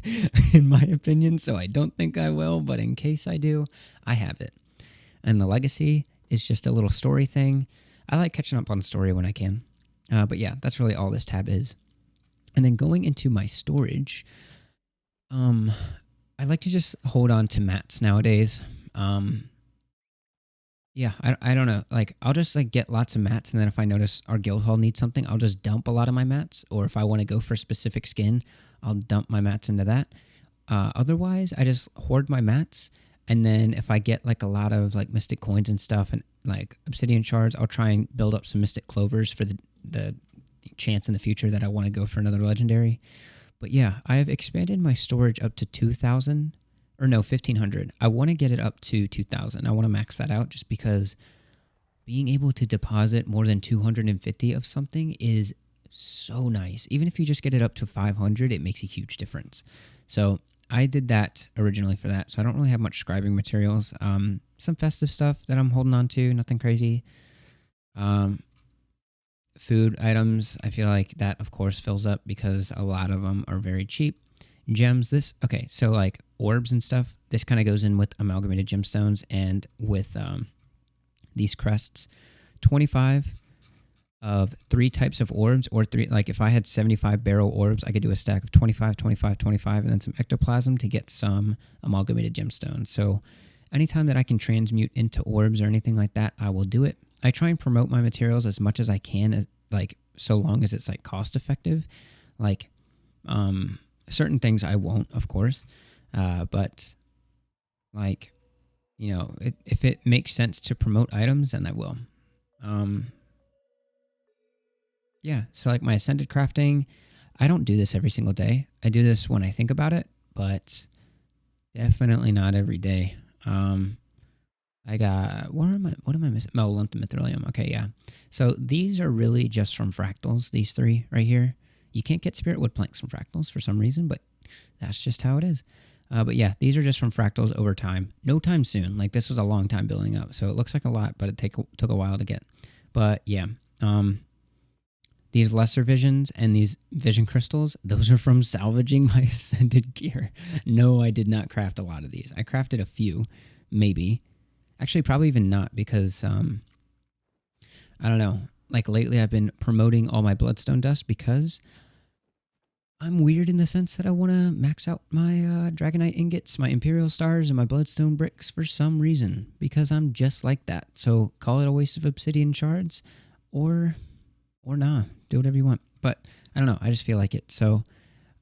Speaker 1: in my opinion, so I don't think I will, but in case I do, I have it. And the legacy is just a little story thing. I like catching up on story when I can. But yeah, that's really all this tab is. And then going into my storage, I like to just hold on to mats nowadays. Yeah, I don't know. Like, I'll just like get lots of mats, and then if I notice our guild hall needs something, I'll just dump a lot of my mats. Or if I want to go for a specific skin, I'll dump my mats into that. Otherwise, I just hoard my mats, and then if I get like a lot of like mystic coins and stuff, and like obsidian shards, I'll try and build up some mystic clovers for the chance in the future that I want to go for another legendary. But yeah, I have expanded my storage up to 2,000. Or no, 1,500. I want to get it up to 2,000. I want to max that out just because being able to deposit more than 250 of something is so nice. Even if you just get it up to 500, it makes a huge difference. So I did that originally for that. So I don't really have much scribing materials. Some festive stuff that I'm holding on to, nothing crazy. Food items, I feel like that, of course, fills up because a lot of them are very cheap. Gems, okay, so like orbs and stuff, this kind of goes in with amalgamated gemstones and with these crests. 25 of 3 types of orbs, or 3, like if I had 75 barrel orbs, I could do a stack of 25, 25, 25, and then some ectoplasm to get some amalgamated gemstones. So anytime that I can transmute into orbs or anything like that, I will do it. I try and promote my materials as much as I can, as like so long as it's like cost effective. Like certain things I won't, of course, but like, you know, if it makes sense to promote items, then I will. Yeah, so like my ascended crafting, I don't do this every single day. I do this when I think about it, but definitely not every day. I got, what am I missing? Oh, lumped mithrilium. Okay, yeah. So these are really just from fractals, these 3 right here. You can't get spirit wood planks from fractals for some reason, but that's just how it is. But yeah, these are just from fractals over time. No time soon. Like, this was a long time building up, so it looks like a lot, but it took a while to get. But yeah, these lesser visions and these vision crystals, those are from salvaging my ascended gear. No, I did not craft a lot of these. I crafted a few, maybe. Actually, probably even not, because I don't know. Like, lately I've been promoting all my bloodstone dust because I'm weird in the sense that I want to max out my dragonite ingots, my imperial stars, and my bloodstone bricks for some reason, because I'm just like that. So call it a waste of obsidian shards, or nah, do whatever you want. But I don't know, I just feel like it. So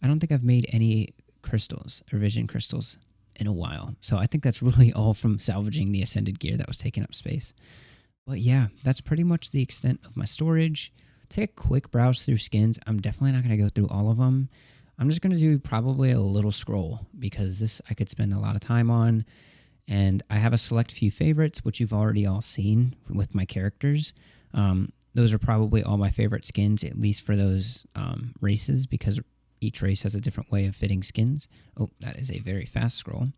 Speaker 1: I don't think I've made any crystals or vision crystals in a while. So I think that's really all from salvaging the ascended gear that was taking up space. But yeah, that's pretty much the extent of my storage. Take a quick browse through skins. I'm definitely not going to go through all of them. I'm just going to do probably a little scroll, because this I could spend a lot of time on. And I have a select few favorites, which you've already all seen with my characters. Those are probably all my favorite skins, at least for those races, because each race has a different way of fitting skins. Oh, that is a very fast scroll.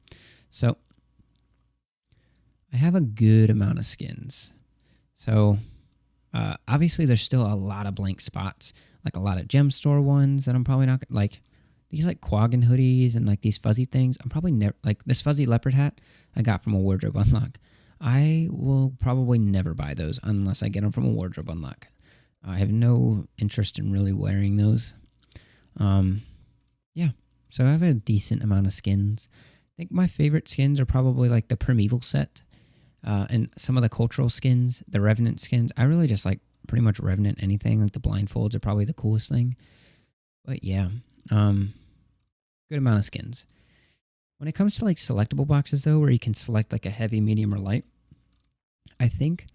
Speaker 1: So I have a good amount of skins. So obviously there's still a lot of blank spots, like a lot of gem store ones that I'm probably not gonna, like these like Quaggan hoodies and like these fuzzy things. I'm probably never, like this fuzzy leopard hat I got from a wardrobe unlock. I will probably never buy those unless I get them from a wardrobe unlock. I have no interest in really wearing those. Yeah, so I have a decent amount of skins. I think my favorite skins are probably like the Primeval set. And some of the cultural skins, the Revenant skins. I really just like pretty much Revenant anything. Like the blindfolds are probably the coolest thing. But yeah, good amount of skins. When it comes to like selectable boxes though, where you can select like a heavy, medium, or light, I think,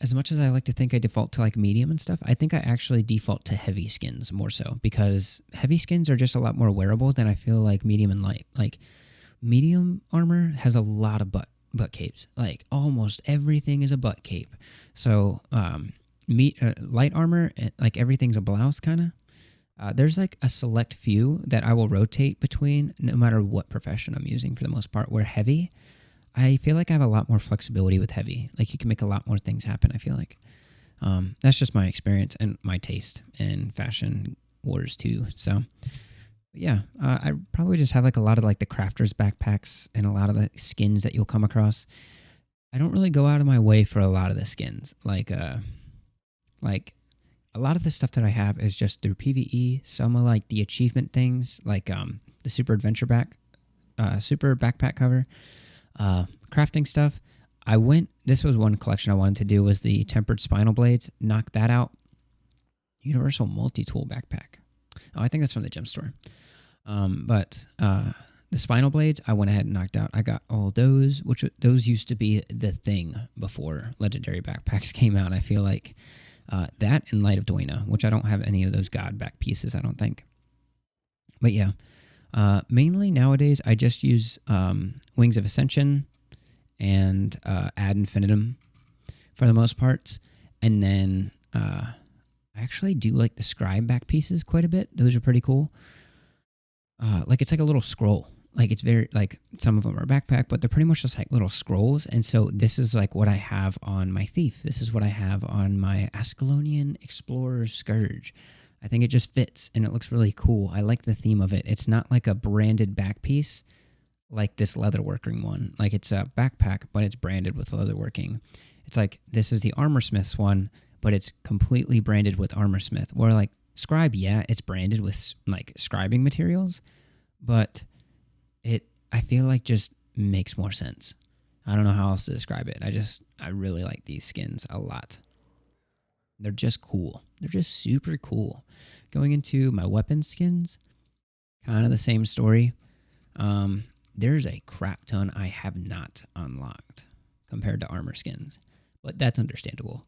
Speaker 1: as much as I like to think I default to like medium and stuff, I think I actually default to heavy skins more so, because heavy skins are just a lot more wearable than I feel like medium and light. Like, medium armor has a lot of butt. butt capes. Like almost everything is a butt cape. So light armor, like everything's a blouse kind of. There's like a select few that I will rotate between no matter what profession I'm using for the most part. Where heavy, I feel like I have a lot more flexibility with heavy. Like you can make a lot more things happen, I feel like. That's just my experience and my taste in fashion wars too. So yeah, I probably just have like a lot of like the crafters backpacks and a lot of the skins that you'll come across. I don't really go out of my way for a lot of the skins. Like a lot of the stuff that I have is just through PvE. Some of like the achievement things, like the super super backpack cover, crafting stuff. This was one collection I wanted to do, was the tempered spinal blades. Knock that out. Universal multi-tool backpack. Oh, I think that's from the gem store. But the spinal blades, I went ahead and knocked out. I got all those, those used to be the thing before legendary backpacks came out. I feel like that and Light of Dwayna, which I don't have any of those god back pieces, I don't think. But yeah, mainly nowadays I just use Wings of Ascension and Ad Infinitum for the most parts. And then I actually do like the scribe back pieces quite a bit. Those are pretty cool. Like it's like a little scroll. Like it's very, like some of them are backpack, but they're pretty much just like little scrolls. And so this is like what I have on my Thief. This is what I have on my Ascalonian Explorer Scourge. I think it just fits and it looks really cool. I like the theme of it. It's not like a branded back piece like this leatherworking one. Like it's a backpack, but it's branded with leatherworking. It's like this is the Armorsmith's one, but it's completely branded with Armorsmith. Where like Scribe, yeah, it's branded with like scribing materials, but I feel like just makes more sense. I don't know how else to describe it. I really like these skins a lot. They're just cool. They're just super cool. Going into my weapon skins, kind of the same story. There's a crap ton I have not unlocked compared to armor skins, but that's understandable.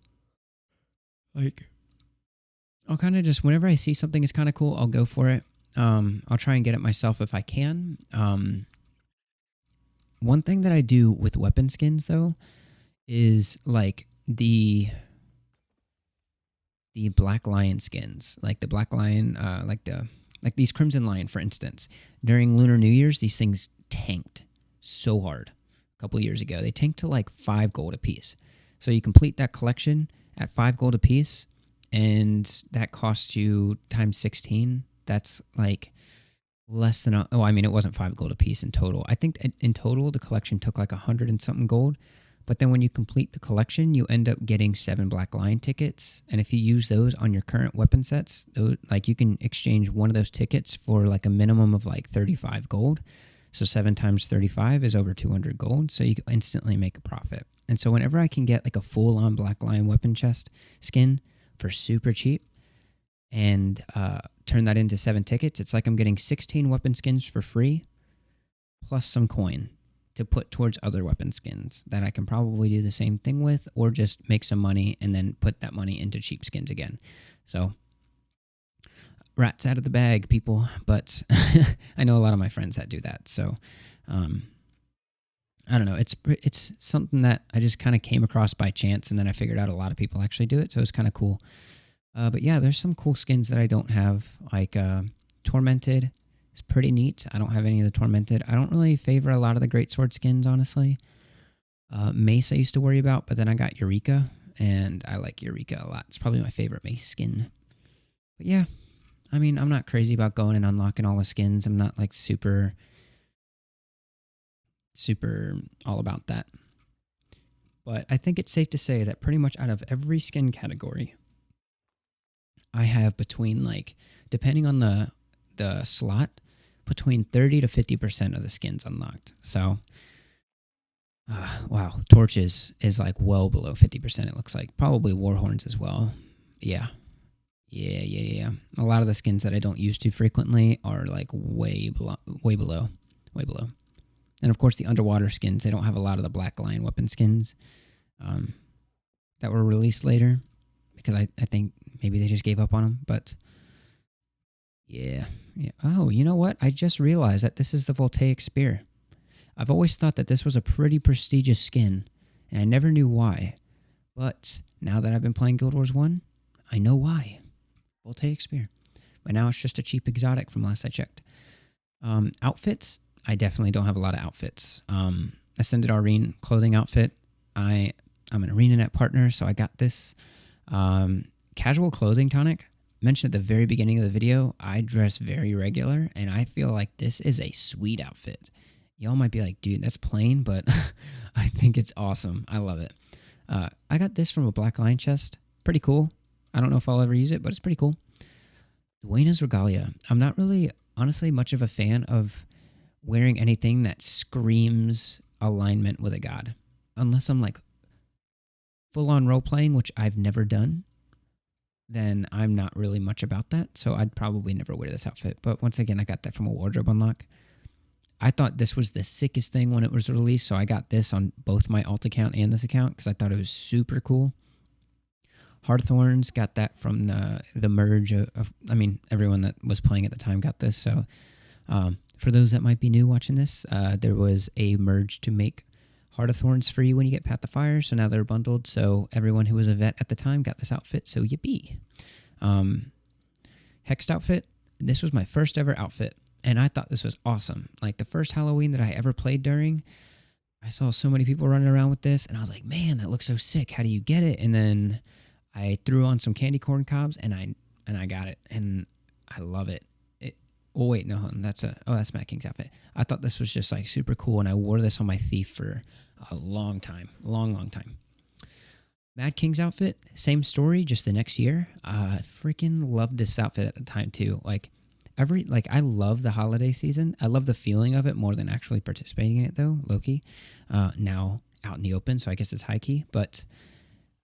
Speaker 1: Like, I'll kind of just, whenever I see something is kind of cool, I'll go for it. I'll try and get it myself if I can. One thing that I do with weapon skins, though, is like the Black Lion skins. Like the Black Lion, like these Crimson Lion, for instance. During Lunar New Year's, these things tanked so hard a couple years ago. They tanked to like 5 gold a piece. So you complete that collection at 5 gold a piece, and that costs you times 16. That's like less than it wasn't 5 gold a piece in total. I think in total the collection took like 100 and something gold, but then when you complete the collection, you end up getting 7 Black Lion tickets, and if you use those on your current weapon sets, like you can exchange one of those tickets for like a minimum of like 35 gold. So 7 times 35 is over 200 gold, so you can instantly make a profit. And so whenever I can get like a full-on Black Lion weapon chest skin for super cheap, and turn that into 7 tickets, it's like I'm getting 16 weapon skins for free, plus some coin to put towards other weapon skins that I can probably do the same thing with, or just make some money and then put that money into cheap skins again. So, rats out of the bag, people. But I know a lot of my friends that do that. So, I don't know. It's something that I just kind of came across by chance, and then I figured out a lot of people actually do it, so it's kind of cool. But yeah, there's some cool skins that I don't have, like Tormented. It's pretty neat. I don't have any of the Tormented. I don't really favor a lot of the Greatsword skins, honestly. Mace I used to worry about, but then I got Eureka, and I like Eureka a lot. It's probably my favorite Mace skin. But yeah, I mean, I'm not crazy about going and unlocking all the skins. I'm not like super all about that. But I think it's safe to say that pretty much out of every skin category, I have between, like, depending on the slot, between 30 to 50% of the skins unlocked. So, wow, Torches is like well below 50%, it looks like. Probably Warhorns as well. Yeah. A lot of the skins that I don't use too frequently are like way below. And of course the underwater skins, they don't have a lot of the Black Lion weapon skins that were released later, because I think maybe they just gave up on them. But yeah. Oh, you know what? I just realized that this is the Voltaic Spear. I've always thought that this was a pretty prestigious skin, and I never knew why. But now that I've been playing Guild Wars 1, I know why. Voltaic Spear. But now it's just a cheap exotic from last I checked. Outfits, I definitely don't have a lot of outfits. Ascended Arene clothing outfit. I'm an ArenaNet partner, so I got this. Casual clothing tonic. Mentioned at the very beginning of the video, I dress very regular, and I feel like this is a sweet outfit. Y'all might be like, dude, that's plain, but I think it's awesome. I love it. I got this from a Black Lion chest. Pretty cool. I don't know if I'll ever use it, but it's pretty cool. Duena's Regalia. I'm not really, honestly, much of a fan of wearing anything that screams alignment with a god. Unless I'm like full-on role-playing, which I've never done, then I'm not really much about that. So I'd probably never wear this outfit. But once again, I got that from a wardrobe unlock. I thought this was the sickest thing when it was released, so I got this on both my alt account and this account because I thought it was super cool. Hardthorns, got that from the merge of, I mean, everyone that was playing at the time got this. So for those that might be new watching this, there was a merge to make Heart of Thorns free when you get Path of Fire, so now they're bundled. So everyone who was a vet at the time got this outfit, so yippee. Hexed outfit, this was my first ever outfit, and I thought this was awesome. Like the first Halloween that I ever played during, I saw so many people running around with this, and I was like, man, that looks so sick. How do you get it? And then I threw on some candy corn cobs, and I got it, and I love it. Oh wait, no, that's Matt King's outfit. I thought this was just like super cool, and I wore this on my thief for a long time, long time. Mad King's outfit, same story, just the next year. I freaking loved this outfit at the time too. I love the holiday season. I love the feeling of it more than actually participating in it though, low-key. Now out in the open, so I guess it's high-key, but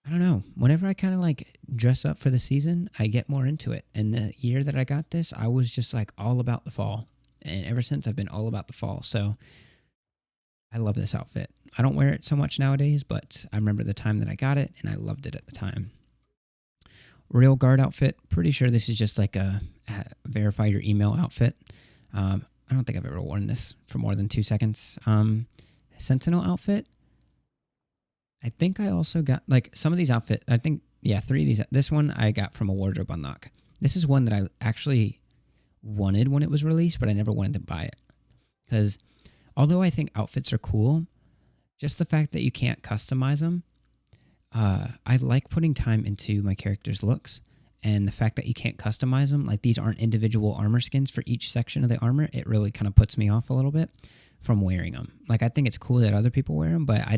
Speaker 1: I don't know. Whenever I kind of like dress up for the season, I get more into it. And the year that I got this, I was just like all about the fall. And ever since, I've been all about the fall. So I love this outfit. I don't wear it so much nowadays, but I remember the time that I got it, and I loved it at the time. Real Guard outfit. Pretty sure this is just like a verify your email outfit. I don't think I've ever worn this for more than 2 seconds. Sentinel outfit. I think I also got, like, some of these outfits, I think, yeah, 3 of these. This one I got from a wardrobe unlock. This is one that I actually wanted when it was released, but I never wanted to buy it. Because although I think outfits are cool, just the fact that you can't customize them, I like putting time into my character's looks. And the fact that you can't customize them, like these aren't individual armor skins for each section of the armor, it really kind of puts me off a little bit from wearing them. Like, I think it's cool that other people wear them, but I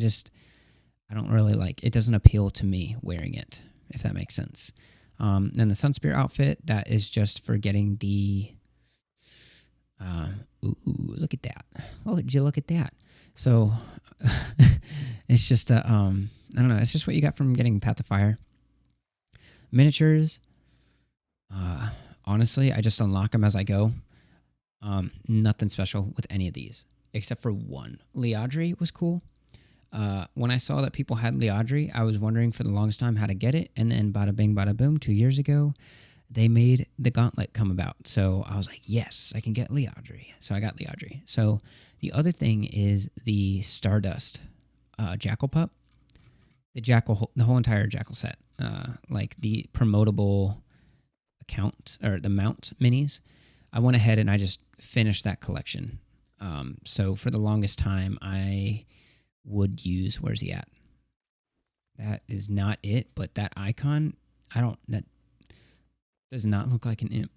Speaker 1: don't really like, it doesn't appeal to me wearing it, if that makes sense. And the Sunspear outfit, that is just for getting the, ooh, look at that. Oh, did you look at that? So, it's just, I don't know, it's just what you got from getting Path of Fire. Miniatures, honestly, I just unlock them as I go. Nothing special with any of these, except for one. Liadri was cool. When I saw that people had Liadri, I was wondering for the longest time how to get it, and then bada bing, bada boom, 2 years ago, they made the gauntlet come about. So I was like, yes, I can get Liadri. So I got Liadri. So the other thing is the Stardust Jackal Pup. The whole entire Jackal set. Like the promotable account, or the mount minis. I went ahead and I just finished that collection. So for the longest time, I would use, where's he at? That is not it, but that icon, that does not look like an imp.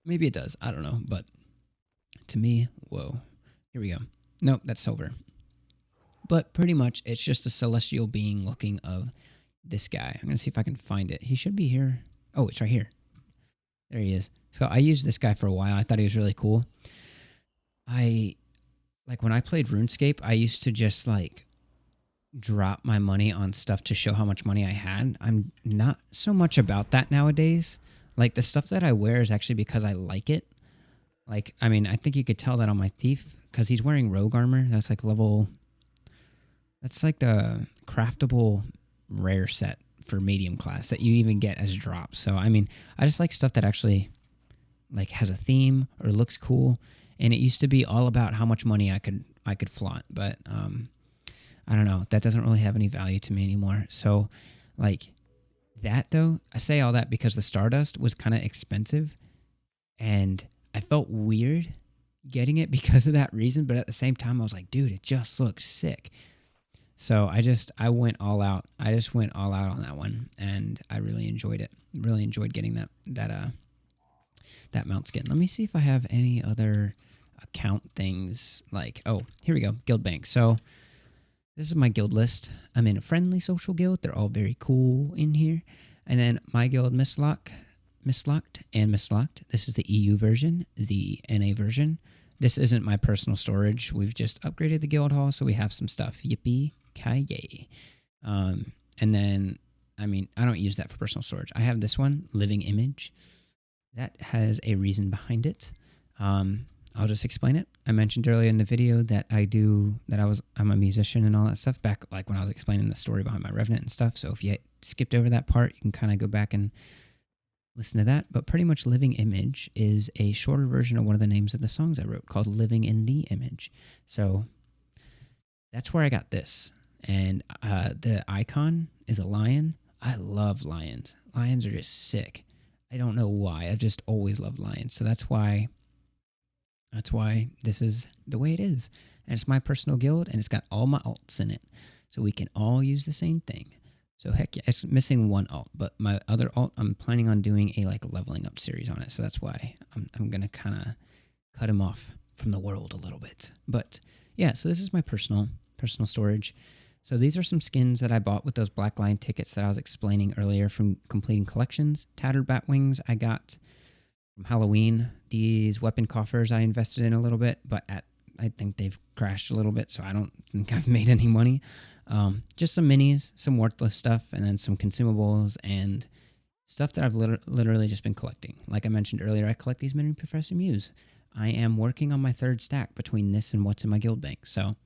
Speaker 1: Maybe it does, I don't know, but to me, whoa, here we go. Nope, that's silver. But pretty much, it's just a celestial being looking of this guy. I'm going to see if I can find it. He should be here. Oh, it's right here. There he is. So I used this guy for a while. I thought he was really cool. Like when I played RuneScape, I used to just like drop my money on stuff to show how much money I had. I'm not so much about that nowadays. Like the stuff that I wear is actually because I like it. Like, I mean, I think you could tell that on my thief because he's wearing rogue armor. That's like that's like the craftable rare set for medium class that you even get as drops. So, I mean, I just like stuff that actually like has a theme or looks cool. And it used to be all about how much money I could I could flaunt, but I don't know. That doesn't really have any value to me anymore. So, like that though, I say all that because the Stardust was kind of expensive, and I felt weird getting it because of that reason. But at the same time, I was like, dude, it just looks sick. So I went all out. I just went all out on that one, and I really enjoyed it. Really enjoyed getting that mount skin. Let me see if I have any other account things like, oh, here we go, guild bank. So this is my guild list. I'm in a friendly social guild. They're all very cool in here. And then my guild, Mislocked and Mislocked. This is the EU version, the NA version. This isn't my personal storage. We've just upgraded the guild hall, so we have some stuff. Yippee ki yay. And then, I mean, I don't use that for personal storage. I have this one, Living Image. That has a reason behind it. I'll just explain it. I mentioned earlier in the video that I'm a musician and all that stuff back like when I was explaining the story behind my Revenant and stuff. So if you skipped over that part, you can kind of go back and listen to that. But pretty much Living Image is a shorter version of one of the names of the songs I wrote called Living in the Image. So that's where I got this. And the icon is a lion. I love lions. Lions are just sick. I don't know why. I've just always loved lions. So that's why this is the way it is. And it's my personal guild, and it's got all my alts in it. So we can all use the same thing. So heck yeah, it's missing one alt, but my other alt, I'm planning on doing a like leveling up series on it. So that's why I'm going to kind of cut him off from the world a little bit. But yeah, so this is my personal storage. So these are some skins that I bought with those Black Line tickets that I was explaining earlier from completing collections. Tattered Batwings I got from Halloween. These weapon coffers I invested in a little bit, but I think they've crashed a little bit, so I don't think I've made any money. Just some minis, some worthless stuff, and then some consumables and stuff that I've literally just been collecting. Like I mentioned earlier, I collect these mini Professor Mews. I am working on my third stack between this and what's in my guild bank. So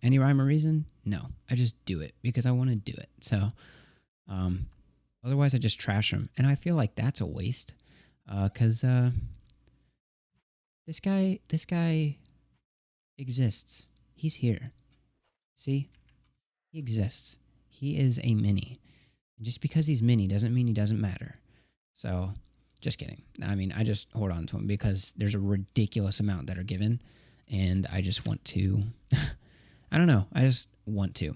Speaker 1: any rhyme or reason? No. I just do it because I want to do it. So otherwise I just trash them. And I feel like that's a waste because this guy exists. He's here. See? He exists. He is a mini. And just because he's mini doesn't mean he doesn't matter. So, just kidding. I mean, I just hold on to him because there's a ridiculous amount that are given, and I just want to... I don't know. I just want to.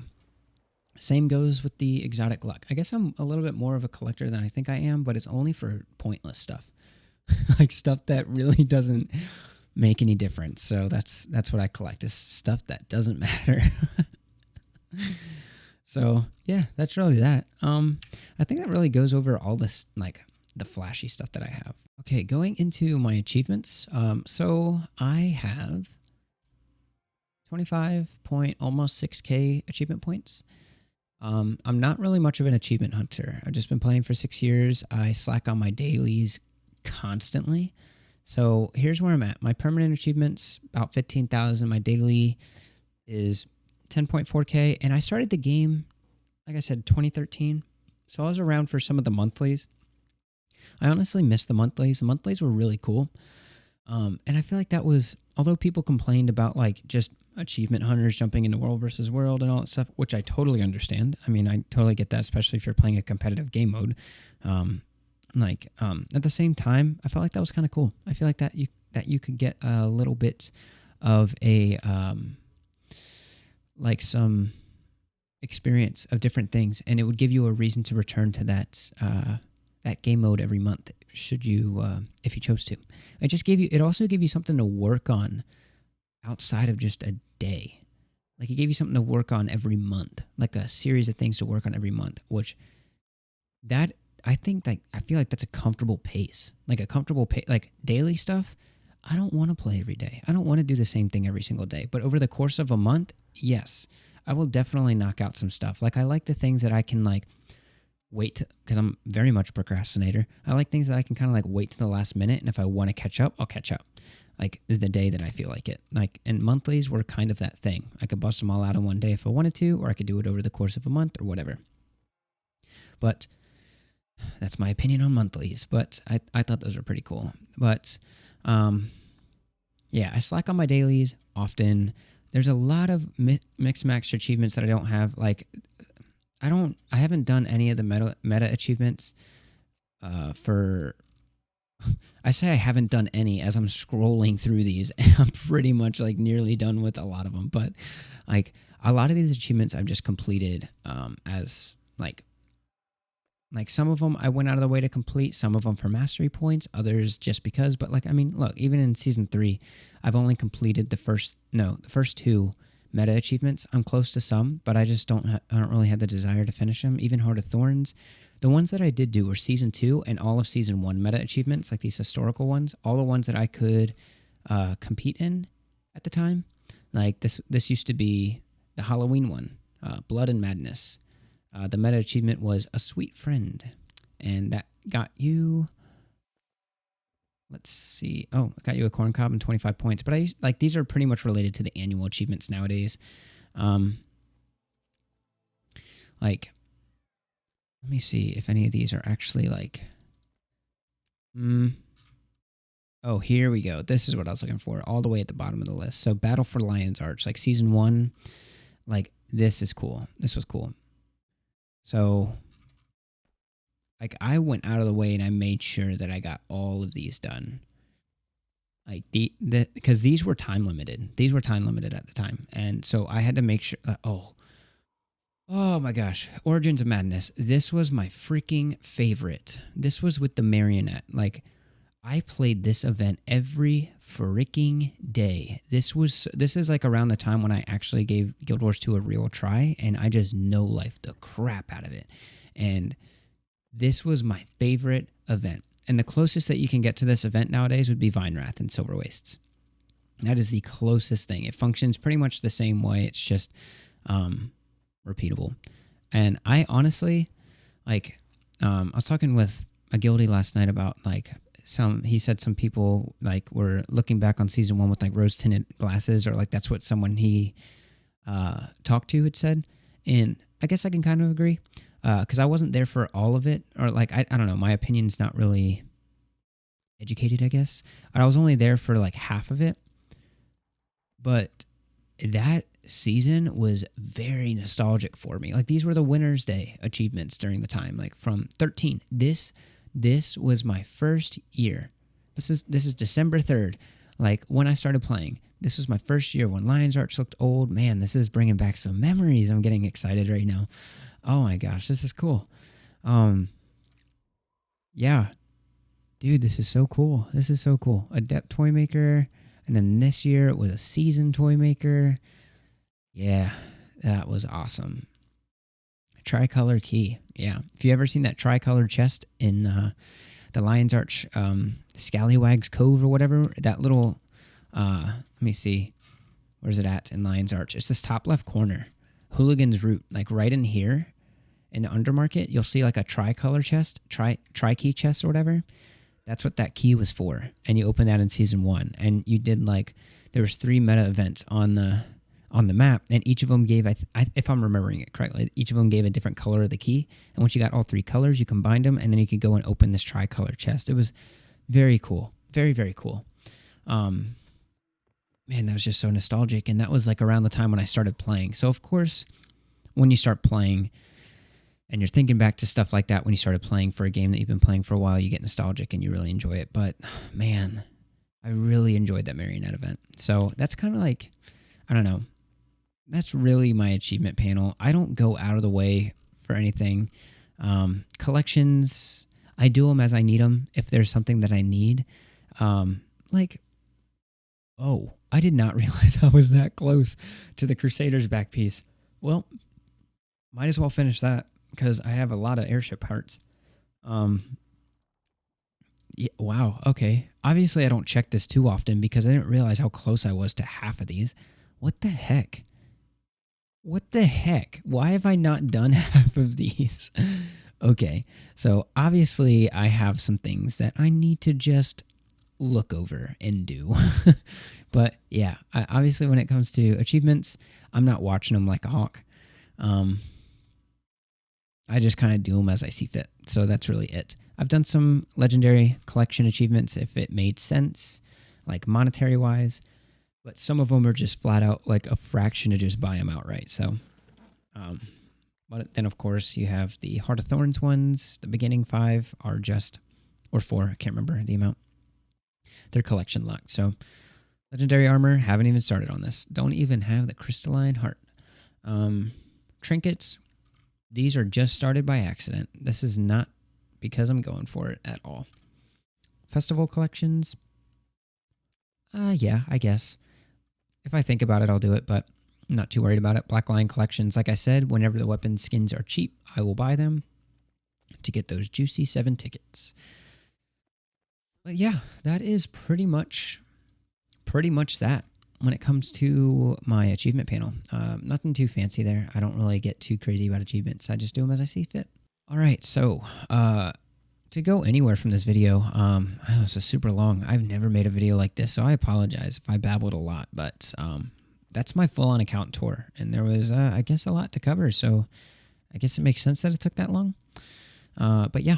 Speaker 1: Same goes with the exotic luck. I guess I'm a little bit more of a collector than I think I am, but it's only for pointless stuff. Like stuff that really doesn't make any difference. So that's what I collect, is stuff that doesn't matter. So yeah, that's really that. I think that really goes over all this, like the flashy stuff that I have. Okay, going into my achievements. So I have almost 6K achievement points. I'm not really much of an achievement hunter. I've just been playing for 6 years. I slack on my dailies constantly. So here's where I'm at. My permanent achievements, about 15,000. My daily is 10.4K. And I started the game, like I said, 2013. So I was around for some of the monthlies. I honestly missed the monthlies. The monthlies were really cool. And I feel like that was, although people complained about like just achievement hunters jumping into world versus world and all that stuff, which I totally understand. I mean, I totally get that, especially if you're playing a competitive game mode. At the same time, I felt like that was kind of cool. I feel like that you could get a little bit of a like some experience of different things, and it would give you a reason to return to that game mode every month, should you if you chose to. It also gave you something to work on outside of just a day. Like it gave you something to work on every month, like a series of things to work on every month, which that I feel like that's a comfortable pace. Like daily stuff, I don't want to play every day. I don't want to do the same thing every single day. But over the course of a month, yes, I will definitely knock out some stuff. Like I like the things that I can like wait, because I'm very much a procrastinator. I like things that I can kind of like wait to the last minute, and if I want to catch up, I'll catch up. Like the day that I feel like it. Like, and monthlies were kind of that thing. I could bust them all out in one day if I wanted to, or I could do it over the course of a month or whatever. But that's my opinion on monthlies. But I thought those were pretty cool. But yeah, I slack on my dailies often. There's a lot of mixed max achievements that I don't have. Like, I haven't done any of the meta achievements for. I say I haven't done any as I'm scrolling through these, and I'm pretty much like nearly done with a lot of them. But like a lot of these achievements I've just completed as like some of them I went out of the way to complete, some of them for mastery points, others just because. But like, I mean, look, even in season 3, I've only completed the first 2 meta achievements. I'm close to some, but I just I don't really have the desire to finish them. Even Heart of Thorns, the ones that I did do were season 2 and all of season 1 meta achievements, like these historical ones, all the ones that I could compete in at the time. Like this used to be the Halloween one, Blood and Madness. The meta achievement was A Sweet Friend, and that got you, let's see, it got you a corn cob and 25 points. But these are pretty much related to the annual achievements nowadays. Like, let me see if any of these are actually like, oh, here we go. This is what I was looking for, all the way at the bottom of the list. So Battle for Lion's Arch, like season 1, like this is cool. This was cool. So, like, I went out of the way and I made sure that I got all of these done. Like, because these were time limited. These were time limited at the time. And so I had to make sure, oh my gosh, Origins of Madness. This was my freaking favorite. This was with the marionette. Like, I played this event every freaking day. This is like around the time when I actually gave Guild Wars 2 a real try, and I just no-lifed the crap out of it. And this was my favorite event. And the closest that you can get to this event nowadays would be Vinewrath and Silver Wastes. That is the closest thing. It functions pretty much the same way. It's just repeatable. And I honestly, like, I was talking with a guildie last night about, like, he said some people like were looking back on season 1 with like rose tinted glasses, or like that's what someone he talked to had said. And I guess I can kind of agree because I wasn't there for all of it, or like I don't know, my opinion's not really educated, I guess. I was only there for like half of it, but that season was very nostalgic for me. Like, these were the Winner's Day achievements during the time, like from 13. This was my first year. This is December 3rd, like when I started playing. This was my first year when Lion's Arch looked old. Man, this is bringing back some memories. I'm getting excited right now. Oh my gosh, this is cool. Yeah. Dude, this is so cool. This is so cool. Adept Toy Maker, and then this year it was a Seasoned Toy Maker. Yeah, that was awesome. Tricolor key. Yeah. If you ever seen that tricolor chest in the Lion's Arch Scallywags Cove or whatever, that little, let me see, where's it at in Lion's Arch? It's this top left corner, Hooligan's Root, like right in here in the undermarket, you'll see like a tricolor chest, tri-key chest or whatever. That's what that key was for. And you open that in season 1, and you did like, there was 3 meta events on the map, and each of them gave, if I'm remembering it correctly, each of them gave a different color of the key. And once you got all 3 colors, you combined them, and then you could go and open this tricolor chest. It was very cool. Very, very cool. Man, that was just so nostalgic. And that was like around the time when I started playing. So of course, when you start playing and you're thinking back to stuff like that, when you started playing for a game that you've been playing for a while, you get nostalgic and you really enjoy it. But man, I really enjoyed that marionette event. So that's kind of like, I don't know. That's really my achievement panel. I don't go out of the way for anything. Collections, I do them as I need them. If there's something that I need, I did not realize I was that close to the Crusaders back piece. Well, might as well finish that because I have a lot of airship parts. Yeah, wow. Okay. Obviously, I don't check this too often because I didn't realize how close I was to half of these. What the heck? What the heck? Why have I not done half of these? Okay. So obviously, I have some things that I need to just look over and do. But yeah, obviously, when it comes to achievements, I'm not watching them like a hawk. I just kind of do them as I see fit. So that's really it. I've done some legendary collection achievements if it made sense. like monetary wise, but some of them are just flat out like a fraction to just buy them outright. So, but then of course you have the Heart of Thorns ones. The beginning 5 are just, or 4, I can't remember the amount. They're collection locked. So legendary armor, haven't even started on this. Don't even have the crystalline heart. Trinkets, these are just started by accident. This is not because I'm going for it at all. Festival collections, yeah, I guess. If I think about it, I'll do it, but I'm not too worried about it. Black Lion collections, like I said, whenever the weapon skins are cheap, I will buy them to get those juicy 7 tickets. But yeah, that is pretty much that when it comes to my achievement panel. Nothing too fancy there. I don't really get too crazy about achievements. I just do them as I see fit. All right, so to go anywhere from this video, this is super long. I've never made a video like this, so I apologize if I babbled a lot, but that's my full-on account tour, and there was, I guess, a lot to cover, so I guess it makes sense that it took that long. But yeah,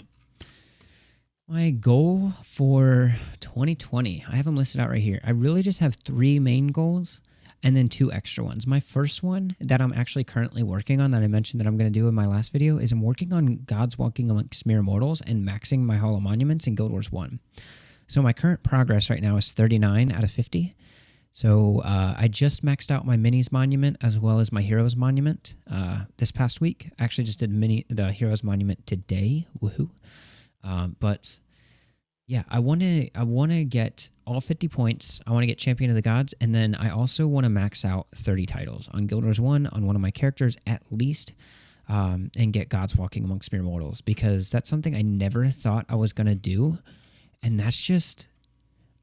Speaker 1: my goal for 2020, I have them listed out right here. I really just have 3 main goals and then 2 extra ones. My first one that I'm actually currently working on that I mentioned that I'm going to do in my last video is I'm working on Gods Walking Amongst Mere Mortals and maxing my Hollow Monuments in Guild Wars 1. So my current progress right now is 39 out of 50. So I just maxed out my Minis Monument as well as my Heroes Monument this past week. I actually just did the Heroes Monument today. Woohoo. But yeah, I want to get all 50 points. I want to get Champion of the Gods, and then I also want to max out 30 titles on Guild Wars 1 on one of my characters at least, and get Gods Walking Amongst Mere Mortals, because that's something I never thought I was going to do, and that's just,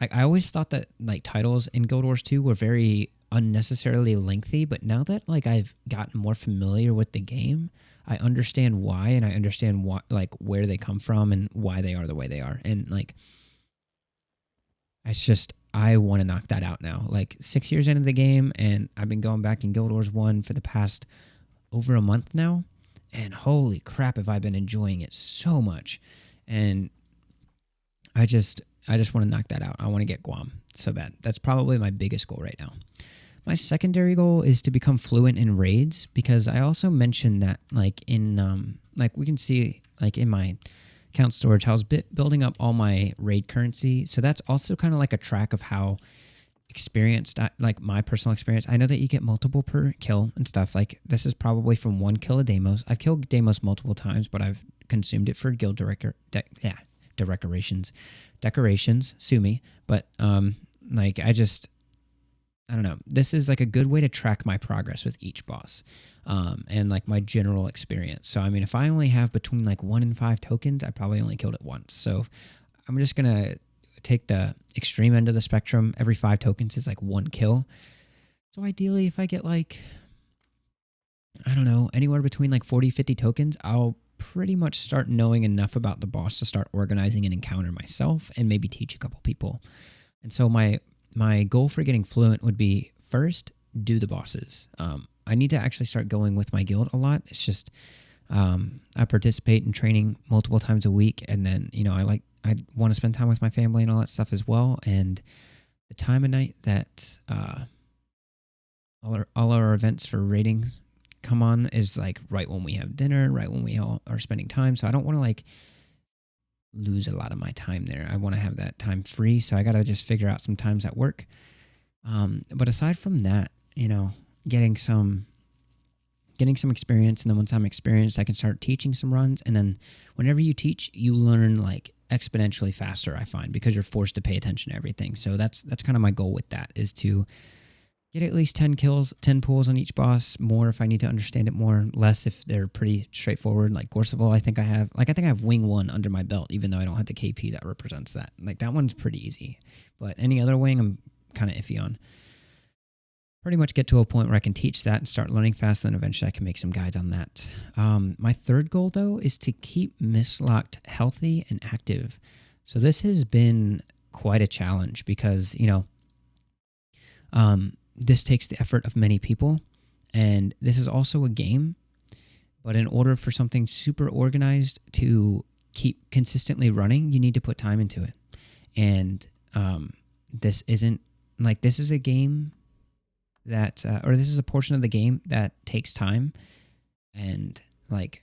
Speaker 1: I always thought that like titles in Guild Wars 2 were very unnecessarily lengthy, but now that like I've gotten more familiar with the game, I understand why, and I understand what, like, where they come from and why they are the way they are. And like, it's just, I want to knock that out now. Like 6 years into the game, and I've been going back in Guild Wars 1 for the past over a month now, and holy crap, have I been enjoying it so much. And I just want to knock that out. I want to get Guam so bad. That's probably my biggest goal right now. My secondary goal is to become fluent in raids, because I also mentioned that like in like we can see like in my account storage, I was building up all my raid currency. So that's also kind of like a track of how experienced, like my personal experience. I know that you get multiple per kill and stuff. Like this is probably from 1 kill of Deimos. I've killed Deimos multiple times, but I've consumed it for guild decorations. Sue me, but like I don't know. This is like a good way to track my progress with each boss, and like my general experience. So, I mean, if I only have between like 1 and 5 tokens, I probably only killed it once. So I'm just going to take the extreme end of the spectrum. Every 5 tokens is like 1 kill. So ideally, if I get like, I don't know, anywhere between like 40, 50 tokens, I'll pretty much start knowing enough about the boss to start organizing an encounter myself and maybe teach a couple people. And so my goal for getting fluent would be, first, do the bosses. I need to actually start going with my guild a lot. It's just I participate in training multiple times a week, and then I want to spend time with my family and all that stuff as well. And the time of night that all our events for ratings come on is like right when we have dinner, right when we all are spending time. So I don't want to like lose a lot of my time there. I want to have that time free, so I got to just figure out some times at work. But aside from that, getting some experience, and then once I'm experienced, I can start teaching some runs. And then whenever you teach, you learn like exponentially faster, I find, because you're forced to pay attention to everything. So that's kind of my goal with that, is to get at least 10 kills, 10 pulls on each boss, more if I need to understand it more, less if they're pretty straightforward. Like Gorseval, I think I have Wing 1 under my belt, even though I don't have the KP that represents that. Like that one's pretty easy. But any other wing, I'm kind of iffy on. Pretty much get to a point where I can teach that and start learning fast, and eventually I can make some guides on that. My third goal, though, is to keep Mistlocked healthy and active. So this has been quite a challenge because, this takes the effort of many people, and this is also a game. But in order for something super organized to keep consistently running, you need to put time into it. And this isn't like, this is a game that, or this is a portion of the game that takes time. And like,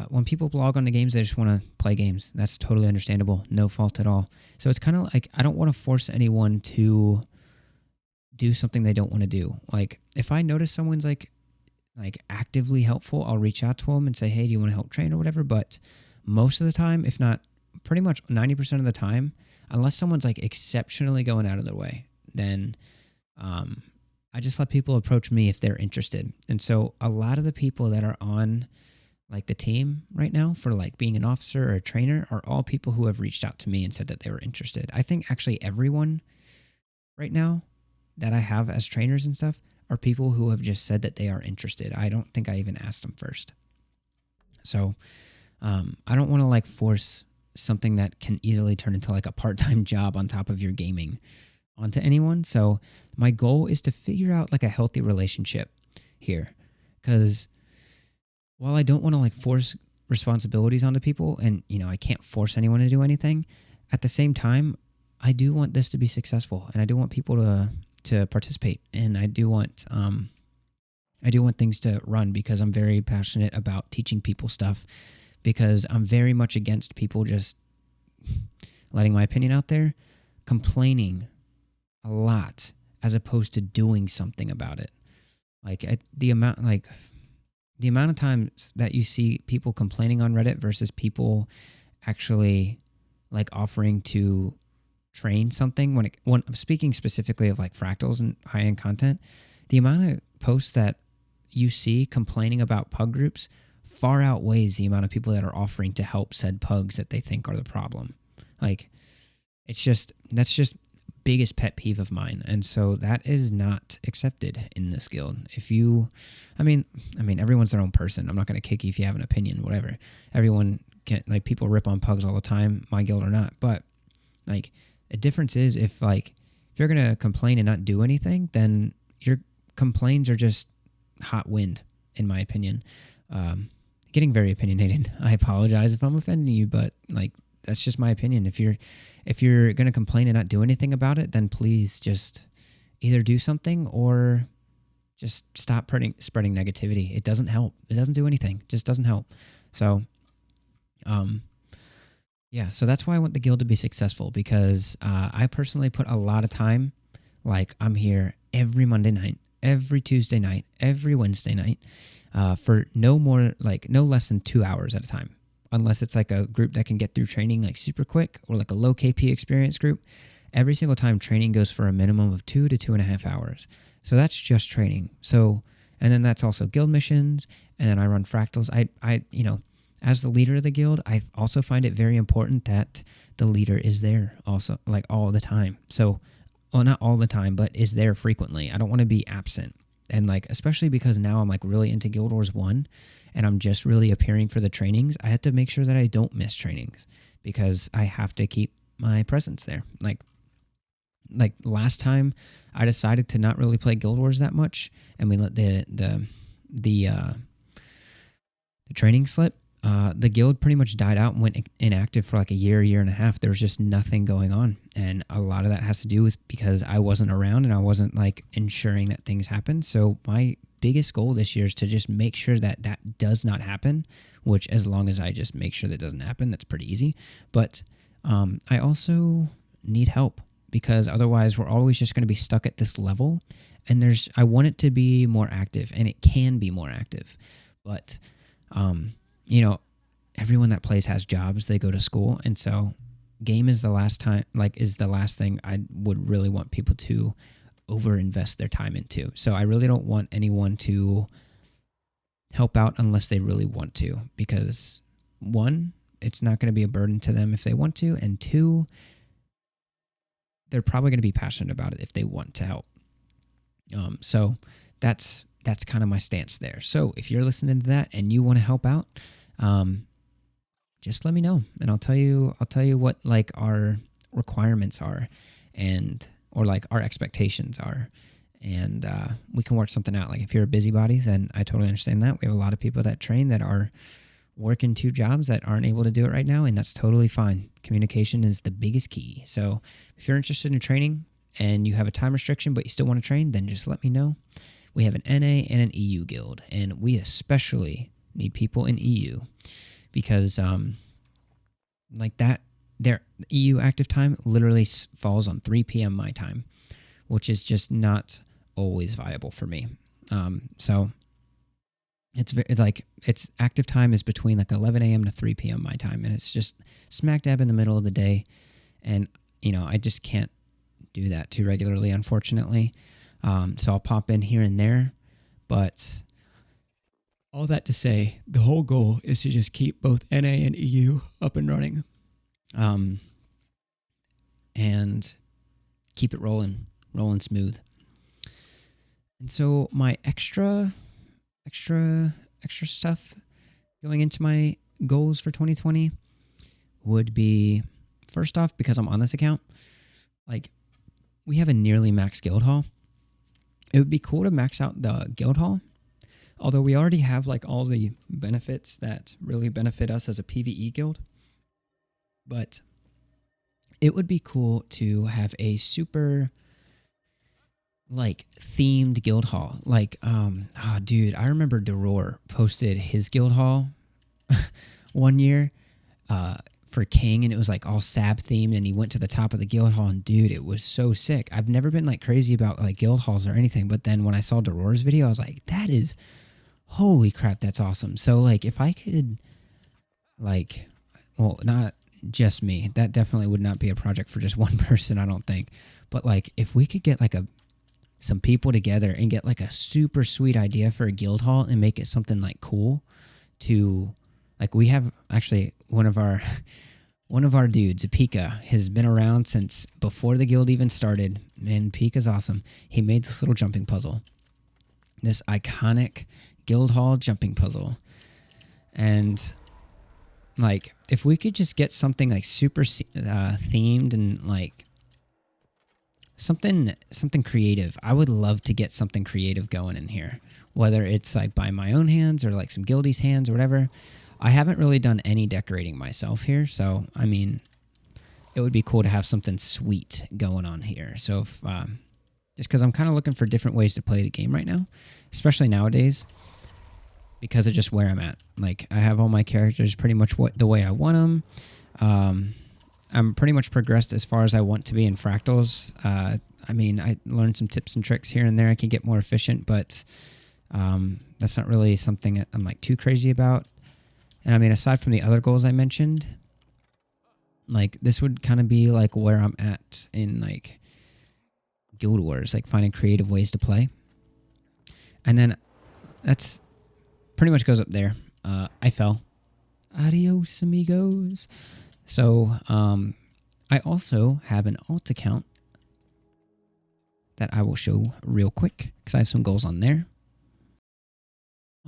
Speaker 1: when people blog on the games, they just want to play games. That's totally understandable. No fault at all. So it's kind of like, I don't want to force anyone to do something they don't want to do. Like if I notice someone's like actively helpful, I'll reach out to them and say, hey, do you want to help train or whatever? But most of the time, if not pretty much 90% of the time, unless someone's like exceptionally going out of their way, then I just let people approach me if they're interested. And so a lot of the people that are on like the team right now for like being an officer or a trainer are all people who have reached out to me and said that they were interested. I think actually everyone right now that I have as trainers and stuff are people who have just said that they are interested. I don't think I even asked them first. So I don't want to like force something that can easily turn into like a part-time job on top of your gaming onto anyone. So my goal is to figure out like a healthy relationship here, because while I don't want to like force responsibilities onto people, and you know I can't force anyone to do anything, at the same time I do want this to be successful, and I do want people to participate, and I do want things to run, because I'm very passionate about teaching people stuff, because I'm very much against people just letting my opinion out there, complaining a lot as opposed to doing something about it. Like the amount of times that you see people complaining on Reddit versus people actually like offering to train something, when I'm speaking specifically of like fractals and high-end content, the amount of posts that you see complaining about pug groups far outweighs the amount of people that are offering to help said pugs that they think are the problem. Like that's just biggest pet peeve of mine, and so that is not accepted in this guild. I mean everyone's their own person. I'm not going to kick you if you have an opinion, whatever. Everyone can, like, people rip on pugs all the time, my guild or not, but like the difference is if you're going to complain and not do anything, then your complaints are just hot wind, in my opinion. Getting very opinionated. I apologize if I'm offending you, but like that's just my opinion. If you're going to complain and not do anything about it, then please just either do something or just stop spreading negativity. It doesn't help. It doesn't do anything. It just doesn't help. So, yeah, so that's why I want the guild to be successful, because I personally put a lot of time. Like, I'm here every Monday night, every Tuesday night, every Wednesday night, for no less than 2 hours at a time. Unless it's like a group that can get through training like super quick, or like a low KP experience group. Every single time training goes for a minimum of 2 to 2.5 hours. So that's just training. So, and then that's also guild missions, and then I run fractals. I as the leader of the guild, I also find it very important that the leader is there also, like, all the time. So, well, not all the time, but is there frequently. I don't want to be absent. And like, especially because now I'm like really into Guild Wars 1 and I'm just really appearing for the trainings, I have to make sure that I don't miss trainings, because I have to keep my presence there. Like last time I decided to not really play Guild Wars that much, and we let the training slip. The guild pretty much died out and went inactive for like a year and a half. There was just nothing going on. And a lot of that has to do with because I wasn't around and I wasn't like ensuring that things happened. So my biggest goal this year is to just make sure that that does not happen, which as long as I just make sure that doesn't happen, that's pretty easy. But I also need help, because otherwise we're always just going to be stuck at this level. And I want it to be more active, and it can be more active. But everyone that plays has jobs, they go to school. And so game is the last thing I would really want people to overinvest their time into. So I really don't want anyone to help out unless they really want to, because one, it's not going to be a burden to them if they want to. And two, they're probably going to be passionate about it if they want to help. So that's kind of my stance there. So if you're listening to that and you want to help out, just let me know, and I'll tell you what like our requirements are, or like our expectations are, and we can work something out. Like if you're a busybody, then I totally understand that. We have a lot of people that train that are working 2 jobs that aren't able to do it right now, and that's totally fine. Communication is the biggest key. So if you're interested in training and you have a time restriction but you still want to train, then just let me know. We have an NA and an EU guild, and we especially need people in EU because like that, their EU active time literally falls on 3 p.m. my time, which is just not always viable for me. So it's like its active time is between like 11 a.m. to 3 p.m. my time, and it's just smack dab in the middle of the day, and I just can't do that too regularly, unfortunately. So I'll pop in here and there, but all that to say, the whole goal is to just keep both NA and EU up and running, and keep it rolling smooth. And so my extra stuff going into my goals for 2020 would be, first off, because I'm on this account, like, we have a nearly max guild hall. It would be cool to max out the guild hall, although we already have like all the benefits that really benefit us as a PvE guild. But it would be cool to have a super like themed guild hall. Like, dude, I remember Doror posted his guild hall one year for King, and it was like all Sab themed, and he went to the top of the guild hall, and dude, it was so sick. I've never been like crazy about like guild halls or anything, but then when I saw Doror's video, I was like, that is, holy crap, that's awesome. So like, if I could, like, well, not just me, that definitely would not be a project for just one person, I don't think, but like, if we could get like some people together and get like a super sweet idea for a guild hall and make it something like cool to, like, we have actually one of our dudes, Pika, has been around since before the guild even started. Man, Pika's awesome. He made this little jumping puzzle, this iconic guild hall jumping puzzle. And like, if we could just get something like super themed and like something creative, I would love to get something creative going in here, whether it's like by my own hands or like some guildie's hands or whatever. I haven't really done any decorating myself here, so I mean, it would be cool to have something sweet going on here. So if, just because I'm kind of looking for different ways to play the game right now, especially nowadays, because of just where I'm at. Like, I have all my characters pretty much the way I want them. I'm pretty much progressed as far as I want to be in fractals. I mean, I learned some tips and tricks here and there. I can get more efficient, but that's not really something that I'm like too crazy about. And I mean, aside from the other goals I mentioned, like, this would kind of be like where I'm at in like Guild Wars, like finding creative ways to play. And then that's pretty much goes up there. I fell. Adios, amigos. So I also have an alt account that I will show real quick because I have some goals on there.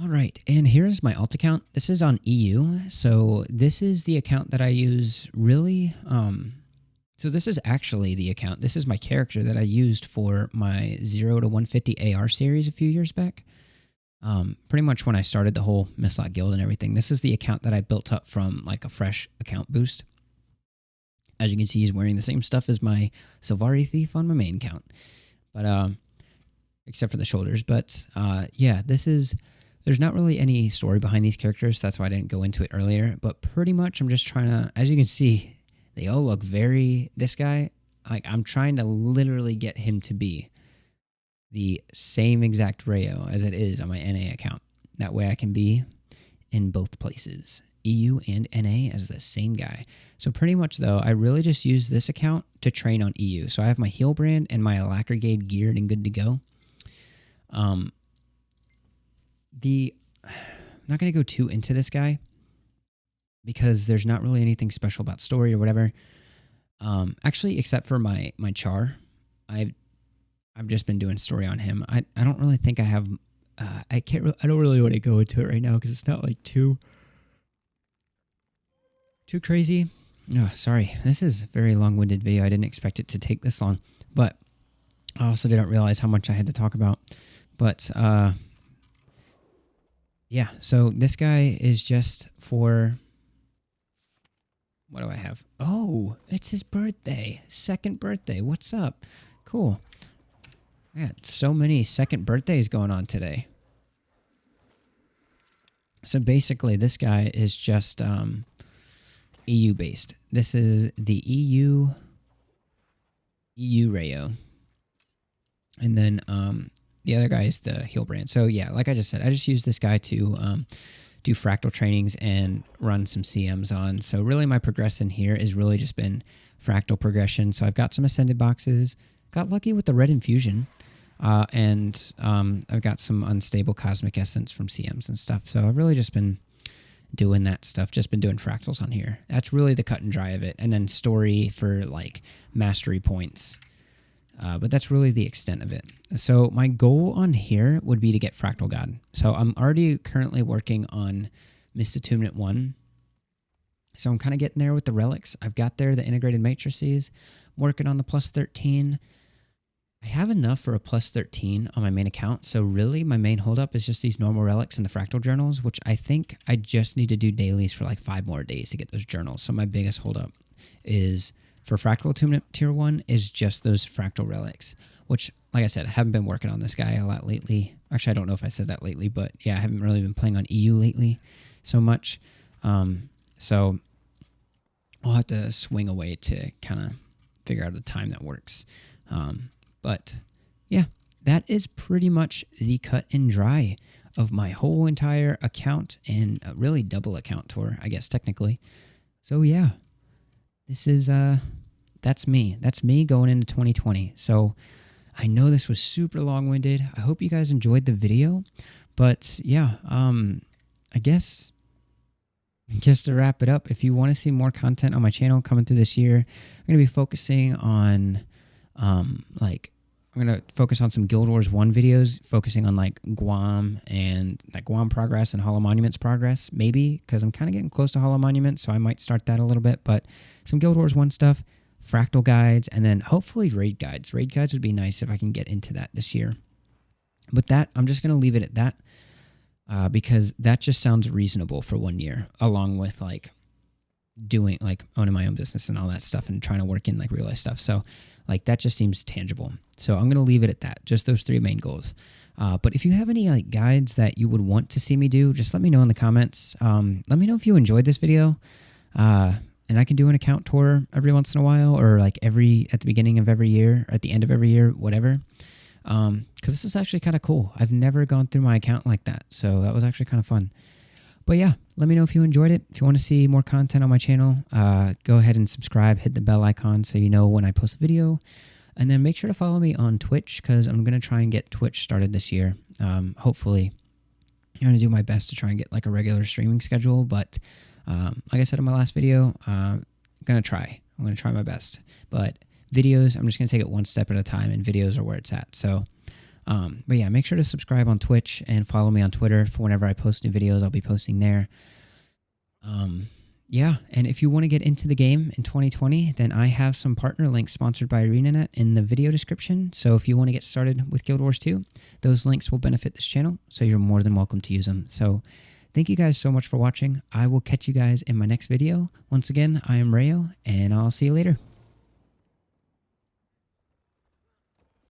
Speaker 1: All right, and here's my alt account. This is on EU, so this is the account that I use really. So this is actually the account. This is my character that I used for my 0 to 150 AR series a few years back. Pretty much when I started the whole Mislot Guild and everything. This is the account that I built up from like a fresh account boost. As you can see, he's wearing the same stuff as my Sylvari Thief on my main account, but except for the shoulders. But yeah, there's not really any story behind these characters. That's why I didn't go into it earlier. But pretty much, I'm just trying to, as you can see, they all look this guy, like, I'm trying to literally get him to be the same exact Rheyo as it is on my NA account. That way I can be in both places, EU and NA, as the same guy. So pretty much, though, I really just use this account to train on EU. So I have my heal brand and my Alacrigade geared and good to go. I'm not going to go too into this guy because there's not really anything special about story or whatever. Actually, except for my Charr, I've just been doing story on him. I don't really think I have. I don't really want to go into it right now because it's not like too crazy. Oh, sorry. This is a very long-winded video. I didn't expect it to take this long, but I also didn't realize how much I had to talk about. But Yeah, so this guy is just for... What do I have? Oh, it's his birthday. Second birthday. What's up? Cool. I got so many second birthdays going on today. So basically, this guy is just EU based. This is the EU Rheyo. And then the other guy is the heal brand. So yeah, like I just said, I just use this guy to do fractal trainings and run some CMs on. So really my progression here has really just been fractal progression. So I've got some ascended boxes, got lucky with the red infusion, and I've got some unstable cosmic essence from CMs and stuff. So I've really just been doing that stuff, just been doing fractals on here. That's really the cut and dry of it. And then story for like mastery points. But that's really the extent of it. So my goal on here would be to get Fractal God. So I'm already currently working on Mist Attunement 1. So I'm kind of getting there with the relics. I've got there the integrated matrices. I'm working on the plus 13. I have enough for a plus 13 on my main account. So really my main holdup is just these normal relics and the fractal journals, which I think I just need to do dailies for like 5 more days to get those journals. So my biggest holdup is... for Fractal Attunement Tier 1 is just those fractal relics, which, like I said, I haven't been working on this guy a lot lately. Actually, I don't know if I said that lately, but yeah, I haven't really been playing on EU lately so much. So I'll have to swing away to kind of figure out a time that works. But yeah, that is pretty much the cut and dry of my whole entire account and really double account tour, I guess, technically. So yeah. This is, that's me. That's me going into 2020. So I know this was super long-winded. I hope you guys enjoyed the video. But yeah, I guess just to wrap it up, if you want to see more content on my channel coming through this year, I'm going to be focusing on, I'm going to focus on some Guild Wars 1 videos, focusing on like Guam and like Guam progress and Hollow Monuments progress, maybe, because I'm kind of getting close to Hollow Monuments, so I might start that a little bit, but some Guild Wars 1 stuff, fractal guides, and then hopefully raid guides. Raid guides would be nice if I can get into that this year. But that, I'm just going to leave it at that, because that just sounds reasonable for 1 year, along with like doing like owning my own business and all that stuff and trying to work in like real life stuff. So like that just seems tangible. So I'm going to leave it at that. Just those 3 main goals. But if you have any like guides that you would want to see me do, just let me know in the comments. Let me know if you enjoyed this video. And I can do an account tour every once in a while, or like at the beginning of every year, or at the end of every year, whatever. Because this is actually kind of cool. I've never gone through my account like that. So that was actually kind of fun. But yeah, let me know if you enjoyed it. If you want to see more content on my channel, go ahead and subscribe, hit the bell icon so you know when I post a video. And then make sure to follow me on Twitch, because I'm going to try and get Twitch started this year. Hopefully, I'm going to do my best to try and get like a regular streaming schedule. But like I said in my last video, I'm going to try. I'm going to try my best. But videos, I'm just going to take it one step at a time, and videos are where it's at. So, but yeah, make sure to subscribe on Twitch and follow me on Twitter for whenever I post new videos. I'll be posting there. Yeah, and if you want to get into the game in 2020, then I have some partner links sponsored by ArenaNet in the video description. So if you want to get started with Guild Wars 2, those links will benefit this channel, so you're more than welcome to use them. So thank you guys so much for watching. I will catch you guys in my next video. Once again, I am Rheyo, and I'll see you later.